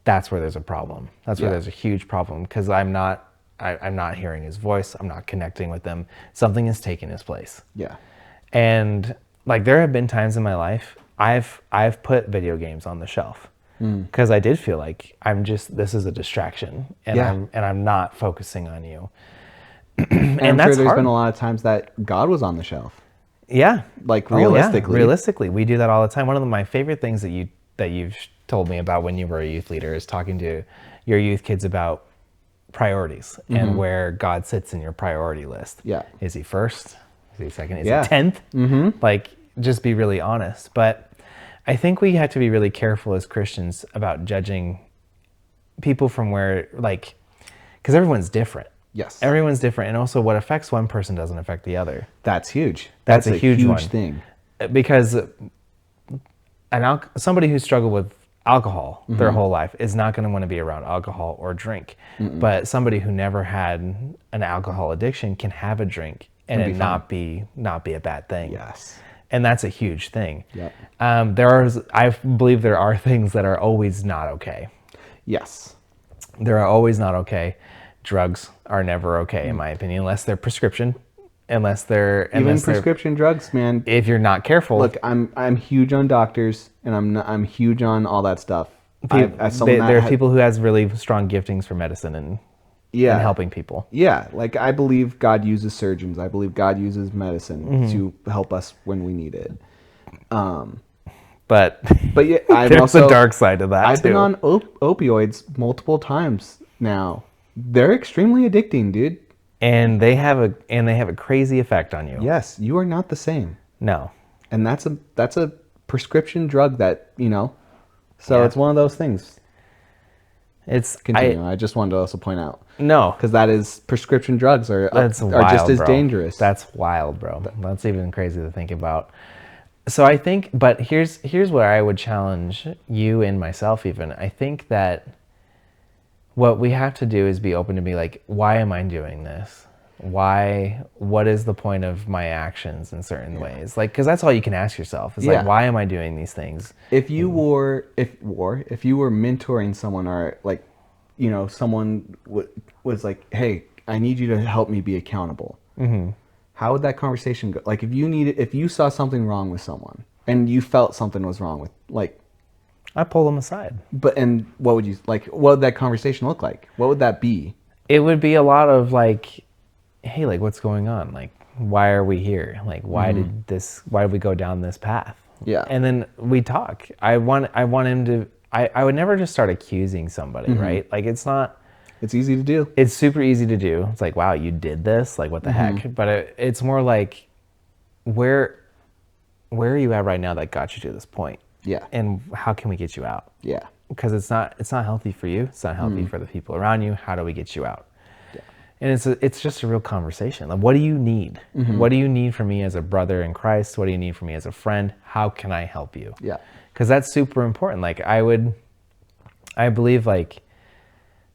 Speaker 2: that's where there's a problem. That's where there's a huge problem, because I'm not hearing his voice. I'm not connecting with him. Something is taking his place.
Speaker 1: Yeah.
Speaker 2: And like there have been times in my life I've put video games on the shelf because I did feel like this is a distraction, and I'm not focusing on you.
Speaker 1: And I'm
Speaker 2: that's
Speaker 1: sure there's
Speaker 2: hard.
Speaker 1: been a lot of times that God was on the shelf.
Speaker 2: Yeah.
Speaker 1: Like
Speaker 2: Oh, yeah.
Speaker 1: realistically.
Speaker 2: Realistically, we do that all the time. One of my favorite things that you've told me about when you were a youth leader is talking to your youth kids about priorities and where God sits in your priority list.
Speaker 1: Yeah.
Speaker 2: Is he first? Is he second? Is
Speaker 1: Yeah.
Speaker 2: he 10th? Like, just be really honest. But I think we have to be really careful as Christians about judging people from where, like, because everyone's different.
Speaker 1: Yes.
Speaker 2: Everyone's different. And also what affects one person doesn't affect the other.
Speaker 1: That's huge.
Speaker 2: That's a huge one.
Speaker 1: thing.
Speaker 2: Because somebody who struggled with alcohol their whole life is not going to want to be around alcohol or drink. But somebody who never had an alcohol addiction can have a drink and it not be a bad thing.
Speaker 1: Yes.
Speaker 2: And that's a huge thing.
Speaker 1: Yep.
Speaker 2: I believe there are things that are always not okay.
Speaker 1: Yes.
Speaker 2: There are always not okay. Drugs are never okay, in my opinion, unless they're prescription. Even
Speaker 1: prescription drugs, man.
Speaker 2: If you're not careful.
Speaker 1: Look, I'm huge on doctors, and I'm huge on all that stuff.
Speaker 2: There are people who has really strong giftings for medicine and helping people.
Speaker 1: Yeah, like I believe God uses surgeons. I believe God uses medicine to help us when we need it.
Speaker 2: But
Speaker 1: yeah,
Speaker 2: there's a dark side to that
Speaker 1: I've
Speaker 2: too.
Speaker 1: been on opioids multiple times now. They're extremely addicting, dude.
Speaker 2: And they have a crazy effect on you.
Speaker 1: Yes, you are not the same.
Speaker 2: No.
Speaker 1: And that's a prescription drug that, so it's one of those things. Continue. I just wanted to also point out.
Speaker 2: No.
Speaker 1: Because that is, prescription drugs are
Speaker 2: That's
Speaker 1: just
Speaker 2: wild,
Speaker 1: as
Speaker 2: bro.
Speaker 1: dangerous.
Speaker 2: That's wild, bro. That's even crazy to think about. So I think, but here's where I would challenge you and myself even. I think that what we have to do is be open to be like, why am I doing this? What is the point of my actions in certain ways? Like, because that's all you can ask yourself is like, why am I doing these things?
Speaker 1: If you were mentoring someone, or like, you know, someone was like, hey, I need you to help me be accountable. Mm-hmm. How would that conversation go? Like, if you saw something wrong with someone and you felt something was wrong with, like,
Speaker 2: I pull them aside.
Speaker 1: And what would that conversation look like? What would that be?
Speaker 2: It would be a lot of like, hey, like, what's going on? Like, why are we here? Like, why did we go down this path?
Speaker 1: Yeah.
Speaker 2: And then we talk. I want him to, I would never just start accusing somebody, right? Like, it's
Speaker 1: easy to do.
Speaker 2: It's super easy to do. It's like, wow, you did this? Like, what the heck? But it's more like, where are you at right now that got you to this point?
Speaker 1: Yeah.
Speaker 2: And how can we get you out?
Speaker 1: Yeah.
Speaker 2: Because it's not healthy for you. It's not healthy for the people around you. How do we get you out? Yeah. And it's just a real conversation. Like, what do you need? What do you need from me as a brother in Christ? What do you need from me as a friend? How can I help you?
Speaker 1: Yeah.
Speaker 2: Because that's super important. Like, I believe, like,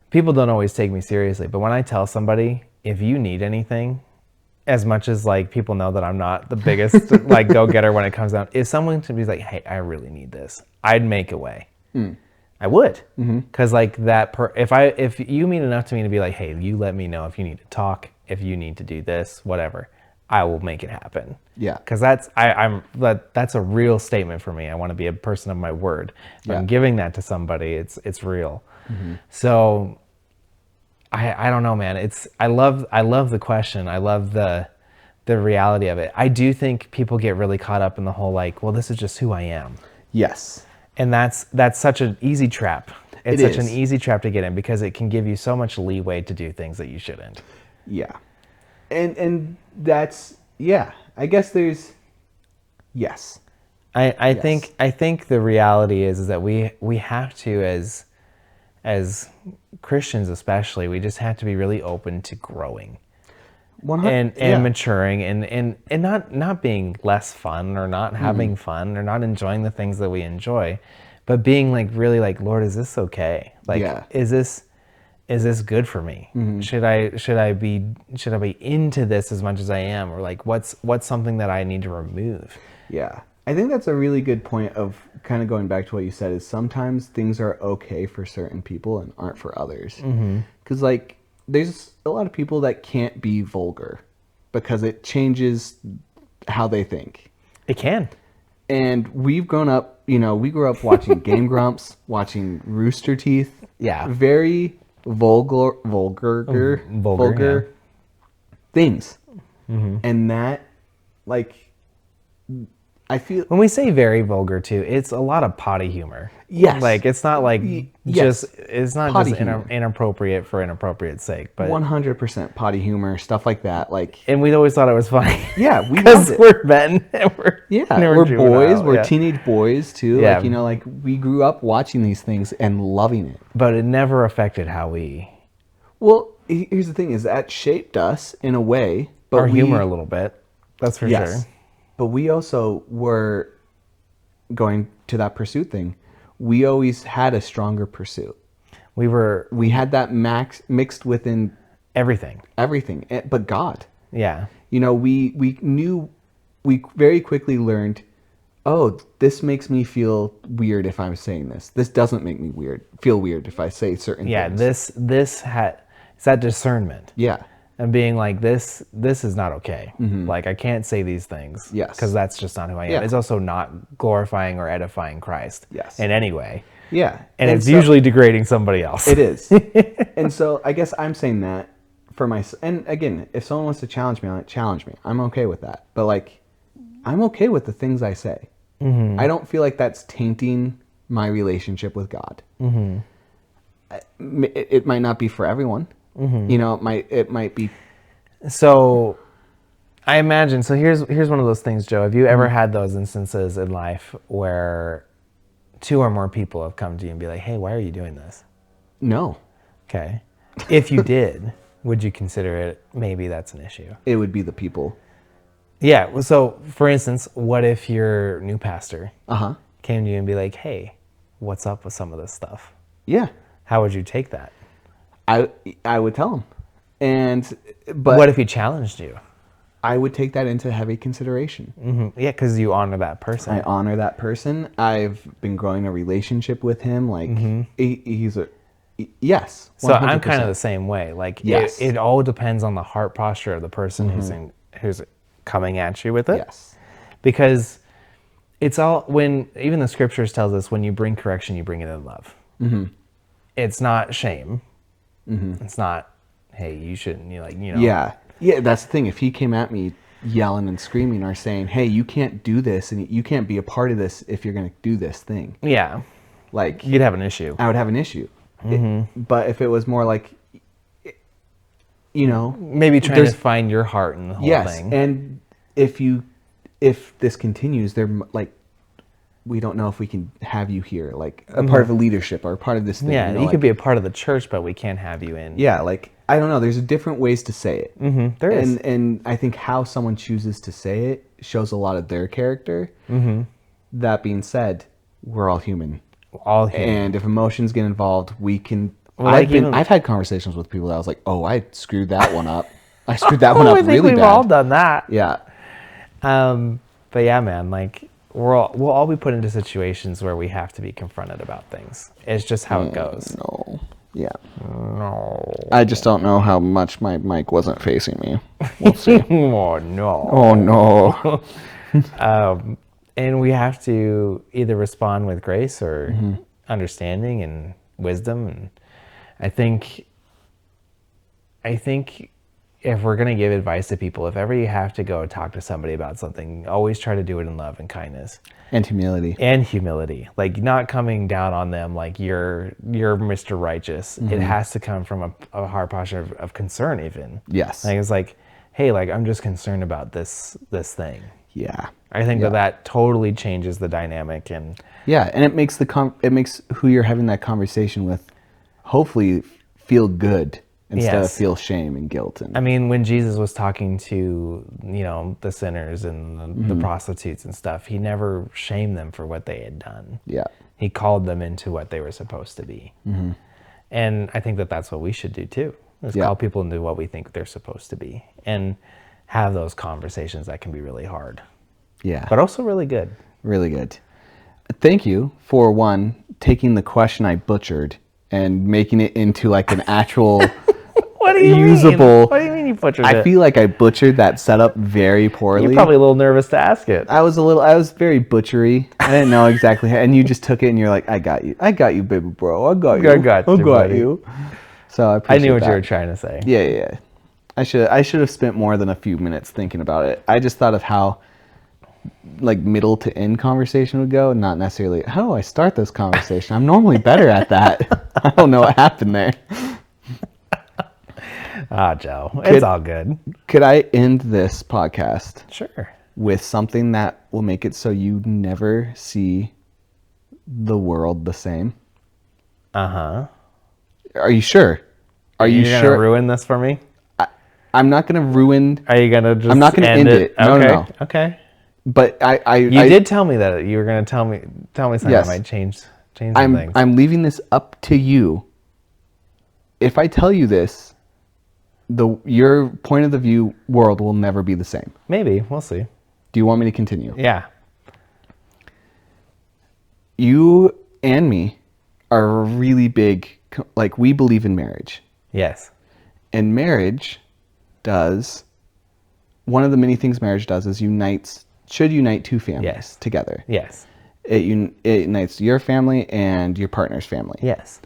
Speaker 2: people don't always take me seriously, but when I tell somebody, if you need anything, as much as like people know that I'm not the biggest like go-getter when it comes down, if someone to be like, hey, I really need this, I'd make a way. I would. Because like if you mean enough to me to be like, hey, you let me know if you need to talk, if you need to do this, whatever, I will make it happen.
Speaker 1: Yeah.
Speaker 2: Because that's a real statement for me. I want to be a person of my word. If I'm giving that to somebody, it's real. So I don't know, man. I love the question. I love the reality of it. I do think people get really caught up in the whole like, well, this is just who I am.
Speaker 1: Yes.
Speaker 2: And that's such an easy trap. It's
Speaker 1: such
Speaker 2: an easy trap to get in because it can give you so much leeway to do things that you shouldn't.
Speaker 1: Yeah. And that's, yeah. I guess there's, yes.
Speaker 2: I think the reality is that we have to, as Christians especially, we just have to be really open to growing and maturing and not being less fun or not having fun or not enjoying the things that we enjoy, but being like really like, Lord, is this okay? Like, is this good for me? Should I be into this as much as I am, or like what's something that I need to remove?
Speaker 1: Yeah. I think that's a really good point of kind of going back to what you said, is sometimes things are okay for certain people and aren't for others. Because like there's a lot of people that can't be vulgar because it changes how they think.
Speaker 2: It can.
Speaker 1: And we've grown up, we grew up watching Game Grumps, watching Rooster Teeth.
Speaker 2: Yeah.
Speaker 1: Very vulgar things. And that, like, I feel
Speaker 2: when we say very vulgar too, it's a lot of potty humor.
Speaker 1: Yes.
Speaker 2: Like, it's not like it's not
Speaker 1: potty
Speaker 2: just inappropriate for inappropriate's sake, but
Speaker 1: 100% potty humor, stuff like that. Like,
Speaker 2: and we always thought it was funny.
Speaker 1: Yeah, we
Speaker 2: because we're men and
Speaker 1: we're boys, we're teenage boys too.
Speaker 2: Yeah.
Speaker 1: Like, like we grew up watching these things and loving it.
Speaker 2: But it never affected how we.
Speaker 1: Well, here's the thing: is that shaped us in a way, but
Speaker 2: our humor a little bit. That's for sure.
Speaker 1: But we also were going to that pursuit thing. We always had a stronger pursuit. We had that mixed within everything, but God.
Speaker 2: Yeah.
Speaker 1: We knew, we very quickly learned, oh, this makes me feel weird if I'm saying this. This doesn't make me feel weird if I say certain things.
Speaker 2: Yeah, it's that discernment.
Speaker 1: Yeah.
Speaker 2: And being like, this is not okay. Like, I can't say these things.
Speaker 1: Yes.
Speaker 2: Because that's just not who I am.
Speaker 1: Yeah.
Speaker 2: It's also not glorifying or edifying Christ.
Speaker 1: Yes.
Speaker 2: In any way.
Speaker 1: Yeah.
Speaker 2: And it's usually degrading somebody else.
Speaker 1: It is. And so I guess I'm saying that for myself. And again, if someone wants to challenge me on it, challenge me. I'm okay with that. But like, I'm okay with the things I say. I don't feel like that's tainting my relationship with God. It might not be for everyone. It might be.
Speaker 2: So I imagine, so here's one of those things, Joe. Have you ever had those instances in life where two or more people have come to you and be like, hey, why are you doing this?
Speaker 1: No,
Speaker 2: Okay. If you did, would you consider it maybe that's an issue?
Speaker 1: it would be the people.
Speaker 2: Yeah. Well, so for instance, what if your new pastor
Speaker 1: Uh-huh.
Speaker 2: came to you and be like, hey, what's up with some of this stuff?
Speaker 1: Yeah.
Speaker 2: How would you take that?
Speaker 1: I would tell him. But
Speaker 2: What if he challenged you?
Speaker 1: I would take that into heavy consideration.
Speaker 2: Yeah, because you honor that person.
Speaker 1: I honor that person. I've been growing a relationship with him. Like he's a yes. 100%.
Speaker 2: So I'm kind of the same way. Like
Speaker 1: Yes.
Speaker 2: it all depends on the heart posture of the person who's coming at you with it.
Speaker 1: Yes.
Speaker 2: Because it's all when even the scriptures tells us when you bring correction, you bring it in love. It's not shame. It's not, hey, you shouldn't.
Speaker 1: Yeah. Yeah. That's the thing. If he came at me yelling and screaming or saying, "Hey, you can't do this, and you can't be a part of this if you're going to do this thing,"
Speaker 2: Yeah,
Speaker 1: like
Speaker 2: you'd have an issue.
Speaker 1: I would have an issue. But if it was more like,
Speaker 2: Maybe trying to find your heart in the whole
Speaker 1: yes,
Speaker 2: thing.
Speaker 1: and if this continues, we don't know if we can have you here, like a part of a leadership or a part of this thing.
Speaker 2: Yeah, you could be a part of the church, but we can't have you in.
Speaker 1: Yeah, like I don't know. There's different ways to say it.
Speaker 2: There is.
Speaker 1: And I think how someone chooses to say it shows a lot of their character. That being said, we're all human.
Speaker 2: All human.
Speaker 1: And if emotions get involved, we can.
Speaker 2: Well,
Speaker 1: I've had conversations with people that I was like, "Oh, I screwed that one up. I screwed that one up
Speaker 2: I think
Speaker 1: really
Speaker 2: we've
Speaker 1: bad."
Speaker 2: all done that.
Speaker 1: Yeah,
Speaker 2: But yeah, man, like we'll all be put into situations where we have to be confronted about things. It's just how it goes.
Speaker 1: no, yeah.
Speaker 2: No.
Speaker 1: I just don't know how much my mic wasn't facing me. We'll see.
Speaker 2: Oh no.
Speaker 1: Oh no.
Speaker 2: And we have to either respond with grace or understanding and wisdom. And I think if we're going to give advice to people, if ever you have to go talk to somebody about something, always try to do it in love and kindness.
Speaker 1: And humility.
Speaker 2: And humility. Like not coming down on them like you're Mr. Righteous. It has to come from a heart posture of concern even.
Speaker 1: Yes.
Speaker 2: Like it's like, hey, like I'm just concerned about this thing.
Speaker 1: Yeah.
Speaker 2: I think that totally changes the dynamic and
Speaker 1: Yeah, and it makes it makes who you're having that conversation with hopefully feel good instead of feel shame and guilt. And
Speaker 2: I mean, when Jesus was talking to, the sinners and the prostitutes and stuff, he never shamed them for what they had done.
Speaker 1: yeah.
Speaker 2: He called them into what they were supposed to be. And I think that that's what we should do too, is call people into what we think they're supposed to be and have those conversations that can be really hard.
Speaker 1: Yeah.
Speaker 2: But also really good.
Speaker 1: Really good. Thank you for taking the question I butchered and making it into like an actual
Speaker 2: What do you
Speaker 1: usable.
Speaker 2: mean? What do you mean you butchered it?
Speaker 1: I feel like I butchered that setup very poorly.
Speaker 2: You're probably a little nervous to ask it.
Speaker 1: I was very butchery. I didn't know exactly how, and you just took it and you're like, I got you, baby bro. I got you.
Speaker 2: I got you, buddy.
Speaker 1: you. So I appreciate
Speaker 2: knew what
Speaker 1: that.
Speaker 2: you were trying to say.
Speaker 1: Yeah. I should have spent more than a few minutes thinking about it. I just thought of how like middle to end conversation would go, and not necessarily how do I start this conversation. I'm normally better at that. I don't know what happened there.
Speaker 2: Joe, it's all good.
Speaker 1: Could I end this podcast
Speaker 2: Sure.
Speaker 1: with something that will make it so you never see the world the same?
Speaker 2: Uh-huh.
Speaker 1: Are you sure? Are you
Speaker 2: You're
Speaker 1: sure?
Speaker 2: gonna ruin this for me?
Speaker 1: I'm not going to ruin.
Speaker 2: Are you gonna just
Speaker 1: I'm not going to end it. No,
Speaker 2: okay.
Speaker 1: no.
Speaker 2: Okay.
Speaker 1: But
Speaker 2: You did tell me that you were gonna tell me something
Speaker 1: Yes.
Speaker 2: that might change some things.
Speaker 1: I'm leaving this up to you. If I tell you this, your point of the view world will never be the same.
Speaker 2: Maybe. We'll see.
Speaker 1: Do you want me to continue?
Speaker 2: Yeah.
Speaker 1: You and me are really big, like we believe in marriage.
Speaker 2: Yes.
Speaker 1: And marriage does, one of the many things marriage does is should unite two families together.
Speaker 2: Yes.
Speaker 1: It unites your family and your partner's family.
Speaker 2: Yes.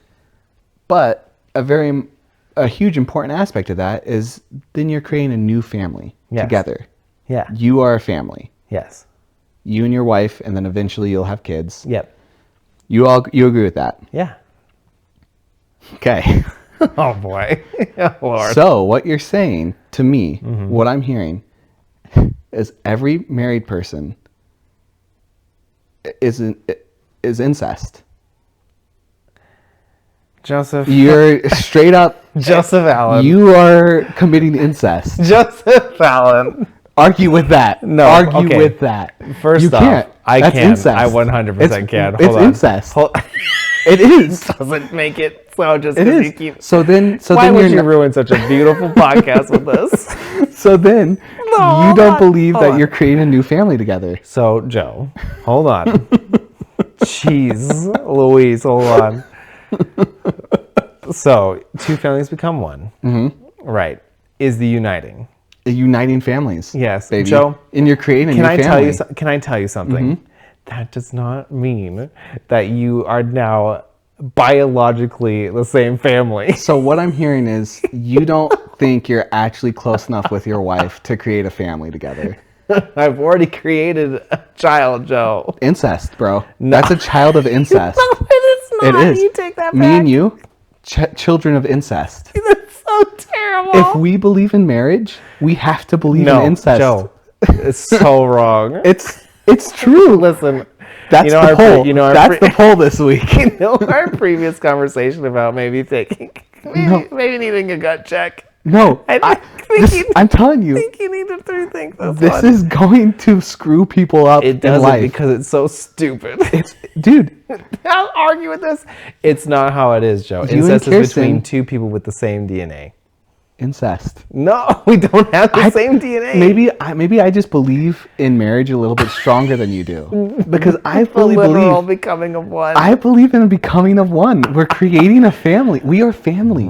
Speaker 1: But a huge important aspect of that is then you're creating a new family together.
Speaker 2: Yeah.
Speaker 1: You are a family.
Speaker 2: Yes.
Speaker 1: You and your wife, and then eventually you'll have kids.
Speaker 2: Yep.
Speaker 1: You agree with that?
Speaker 2: Yeah.
Speaker 1: Okay.
Speaker 2: Oh boy. Oh, Lord.
Speaker 1: So what you're saying to me, what I'm hearing, is every married person is incest.
Speaker 2: Joseph.
Speaker 1: You're straight up.
Speaker 2: Joseph Allen.
Speaker 1: You are committing incest.
Speaker 2: Joseph Allen.
Speaker 1: Argue with that.
Speaker 2: No,
Speaker 1: Argue
Speaker 2: okay.
Speaker 1: with that.
Speaker 2: First
Speaker 1: you
Speaker 2: off,
Speaker 1: can't.
Speaker 2: I
Speaker 1: That's
Speaker 2: can.
Speaker 1: incest.
Speaker 2: I 100% can. Hold
Speaker 1: It's
Speaker 2: on.
Speaker 1: incest.
Speaker 2: Hold-
Speaker 1: It is.
Speaker 2: doesn't make it so just
Speaker 1: It
Speaker 2: because
Speaker 1: is.
Speaker 2: you keep.
Speaker 1: So then
Speaker 2: Why would you
Speaker 1: you're
Speaker 2: ruin such a beautiful podcast with this?
Speaker 1: so then
Speaker 2: No,
Speaker 1: you don't
Speaker 2: hold
Speaker 1: believe
Speaker 2: on.
Speaker 1: that you're creating a new family together.
Speaker 2: So, Joe, hold on. Jeez, Louise, hold on. So, two families become one. Mm-hmm. Right. Is the uniting.
Speaker 1: Uniting families.
Speaker 2: Yes.
Speaker 1: Baby.
Speaker 2: Joe,
Speaker 1: and you're creating a new family.
Speaker 2: Can I tell you something? That does not mean that you are now biologically the same family.
Speaker 1: So what I'm hearing is you don't think you're actually close enough with your wife to create a family together.
Speaker 2: I've already created a child, Joe.
Speaker 1: Incest, bro. That's a child of incest.
Speaker 2: No, it is not.
Speaker 1: It is.
Speaker 2: You take that back.
Speaker 1: Me and you, children of incest.
Speaker 2: That's so terrible.
Speaker 1: If we believe in marriage, we have to believe in incest.
Speaker 2: Joe, it's so wrong.
Speaker 1: It's true.
Speaker 2: Listen,
Speaker 1: That's the poll. That's the poll this week.
Speaker 2: You know our previous conversation about maybe needing a gut check.
Speaker 1: No, I'm telling
Speaker 2: I
Speaker 1: you,
Speaker 2: think you need to rethink this
Speaker 1: this
Speaker 2: one.
Speaker 1: is going to screw people up
Speaker 2: It
Speaker 1: in
Speaker 2: doesn't
Speaker 1: life.
Speaker 2: because it's so stupid.
Speaker 1: Dude,
Speaker 2: I'll argue with this. It's not how it is, Joe.
Speaker 1: and
Speaker 2: Incest is
Speaker 1: Kirsten-
Speaker 2: between two people with the same DNA.
Speaker 1: incest.
Speaker 2: No, we don't have the same DNA.
Speaker 1: Maybe I just believe in marriage a little bit stronger than you do, because I
Speaker 2: the
Speaker 1: fully
Speaker 2: literal
Speaker 1: believe.
Speaker 2: becoming of one.
Speaker 1: I believe in becoming of one. We're creating a family. We are family.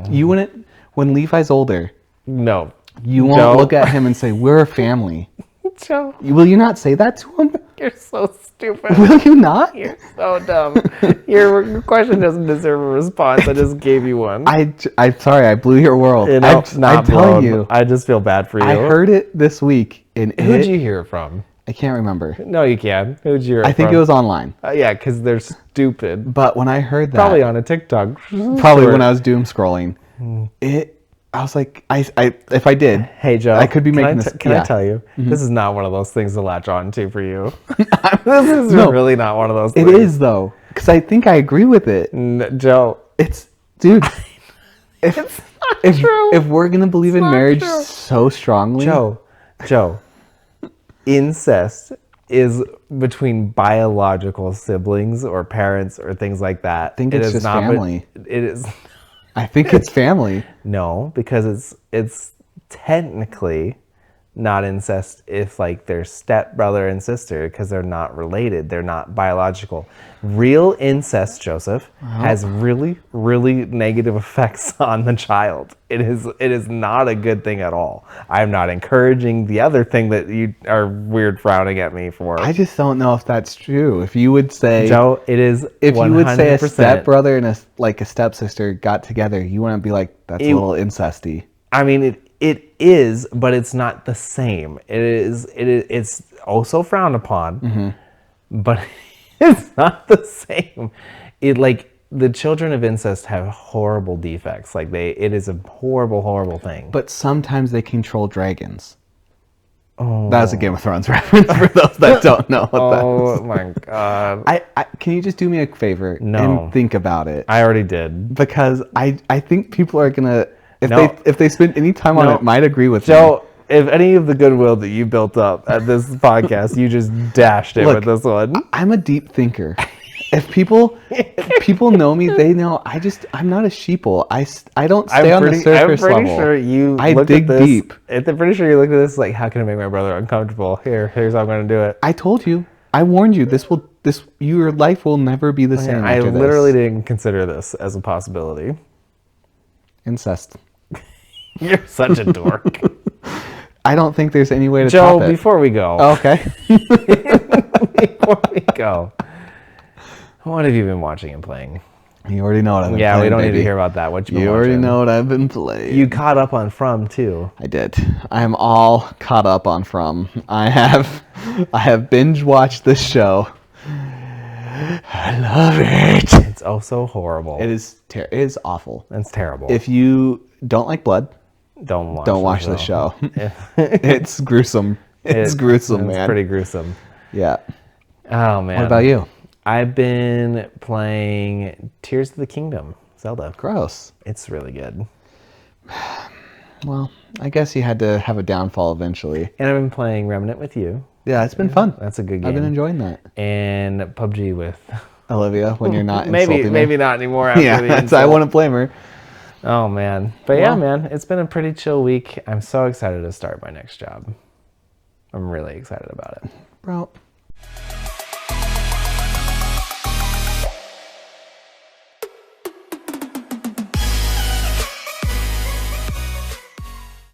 Speaker 1: You wouldn't. When Levi's older,
Speaker 2: no.
Speaker 1: you won't
Speaker 2: Joe.
Speaker 1: look at him and say, "We're a family."
Speaker 2: Joe,
Speaker 1: Will you not say that to him?
Speaker 2: you're so stupid.
Speaker 1: Will you not?
Speaker 2: You're so dumb. Your question doesn't deserve a response. I just gave you one.
Speaker 1: I'm sorry. I blew your world.
Speaker 2: You know,
Speaker 1: I'm
Speaker 2: not
Speaker 1: telling
Speaker 2: blown.
Speaker 1: you.
Speaker 2: I just feel bad for you.
Speaker 1: I heard it this week. And
Speaker 2: Who'd you hear it from?
Speaker 1: I can't remember.
Speaker 2: No, you can. Who'd you hear it
Speaker 1: I think
Speaker 2: from?
Speaker 1: it was online.
Speaker 2: Yeah, because they're stupid.
Speaker 1: But when I heard that,
Speaker 2: Probably on a TikTok.
Speaker 1: probably when I was doom scrolling, I was like, if I did,
Speaker 2: Hey, Joe.
Speaker 1: I could be making this.
Speaker 2: Can I tell you? This is not one of those things to latch on to for you. This is really not one of those
Speaker 1: It
Speaker 2: things.
Speaker 1: is though, because I think I agree with it.
Speaker 2: Joe.
Speaker 1: It's, dude.
Speaker 2: It's not true.
Speaker 1: If we're gonna believe in
Speaker 2: not
Speaker 1: marriage
Speaker 2: true.
Speaker 1: so strongly,
Speaker 2: Joe, incest is between biological siblings or parents or things like that.
Speaker 1: I think it's just family.
Speaker 2: It is
Speaker 1: I think it's family.
Speaker 2: no, because it's technically not incest if like they're stepbrother and sister because they're not related. They're not biological. Real incest, Joseph, has really, really negative effects on the child. It is not a good thing at all. I'm not encouraging the other thing that you are weird frowning at me for.
Speaker 1: I just don't know if that's true. If you would say,
Speaker 2: Joe, it is
Speaker 1: if
Speaker 2: 100%.
Speaker 1: you would say a stepbrother and a stepsister got together, you wouldn't be like, that's a little incesty.
Speaker 2: I mean, it is, but it's not the same. It's also frowned upon, but it's not the same. It like the children of incest have horrible defects. Like it is a horrible, horrible thing.
Speaker 1: But sometimes they control dragons. Oh, that was a Game of Thrones reference for those that don't know what that is.
Speaker 2: Oh my god!
Speaker 1: I can you just do me a favor
Speaker 2: No.
Speaker 1: and think about it?
Speaker 2: I already did.
Speaker 1: Because I think people are gonna
Speaker 2: No.
Speaker 1: if they spend any time on
Speaker 2: No.
Speaker 1: it, might agree with me.
Speaker 2: Joe, if any of the goodwill that you built up at this podcast, you just dashed it
Speaker 1: Look,
Speaker 2: with this one.
Speaker 1: I'm a deep thinker. If people know me, they know I'm not a sheeple. I don't stay on the surface
Speaker 2: I'm pretty
Speaker 1: level.
Speaker 2: sure you
Speaker 1: I
Speaker 2: looked
Speaker 1: dig
Speaker 2: at this,
Speaker 1: deep.
Speaker 2: I'm pretty sure you looked at this like, how can I make my brother uncomfortable? Here's how I'm going to do it.
Speaker 1: I told you. I warned you. Your life will never be the same.
Speaker 2: I
Speaker 1: after this.
Speaker 2: literally didn't consider this as a possibility.
Speaker 1: Incest.
Speaker 2: You're such a dork.
Speaker 1: I don't think there's any way to
Speaker 2: Joe,
Speaker 1: top it.
Speaker 2: before we go.
Speaker 1: Oh, okay.
Speaker 2: Before we go. What have you been watching and playing?
Speaker 1: You already know what I've been playing.
Speaker 2: Yeah, we don't need
Speaker 1: baby.
Speaker 2: to hear about that. What you been
Speaker 1: You
Speaker 2: watching?
Speaker 1: already know what I've been playing.
Speaker 2: You caught up on From too.
Speaker 1: I did. I am all caught up on From. I have binge watched this show. I love it.
Speaker 2: It's oh so horrible.
Speaker 1: It is awful.
Speaker 2: It's terrible.
Speaker 1: If you don't like blood,
Speaker 2: don't watch
Speaker 1: the show. It's gruesome. It's gruesome, man.
Speaker 2: It's pretty gruesome.
Speaker 1: Yeah.
Speaker 2: Oh man.
Speaker 1: What about you?
Speaker 2: I've been playing Tears of the Kingdom. Zelda.
Speaker 1: Gross.
Speaker 2: It's really good.
Speaker 1: Well, I guess you had to have a downfall eventually.
Speaker 2: And I've been playing Remnant with you.
Speaker 1: Yeah, it's been fun.
Speaker 2: That's a good game.
Speaker 1: I've been enjoying that.
Speaker 2: And PUBG with
Speaker 1: Olivia, when you're not
Speaker 2: maybe
Speaker 1: insulting
Speaker 2: maybe
Speaker 1: her.
Speaker 2: not anymore after
Speaker 1: Yeah,
Speaker 2: the
Speaker 1: that's, I
Speaker 2: insult.
Speaker 1: wouldn't blame her.
Speaker 2: Oh man. But yeah, man, it's been a pretty chill week. I'm so excited to start my next job. I'm really excited about it.
Speaker 1: Bro,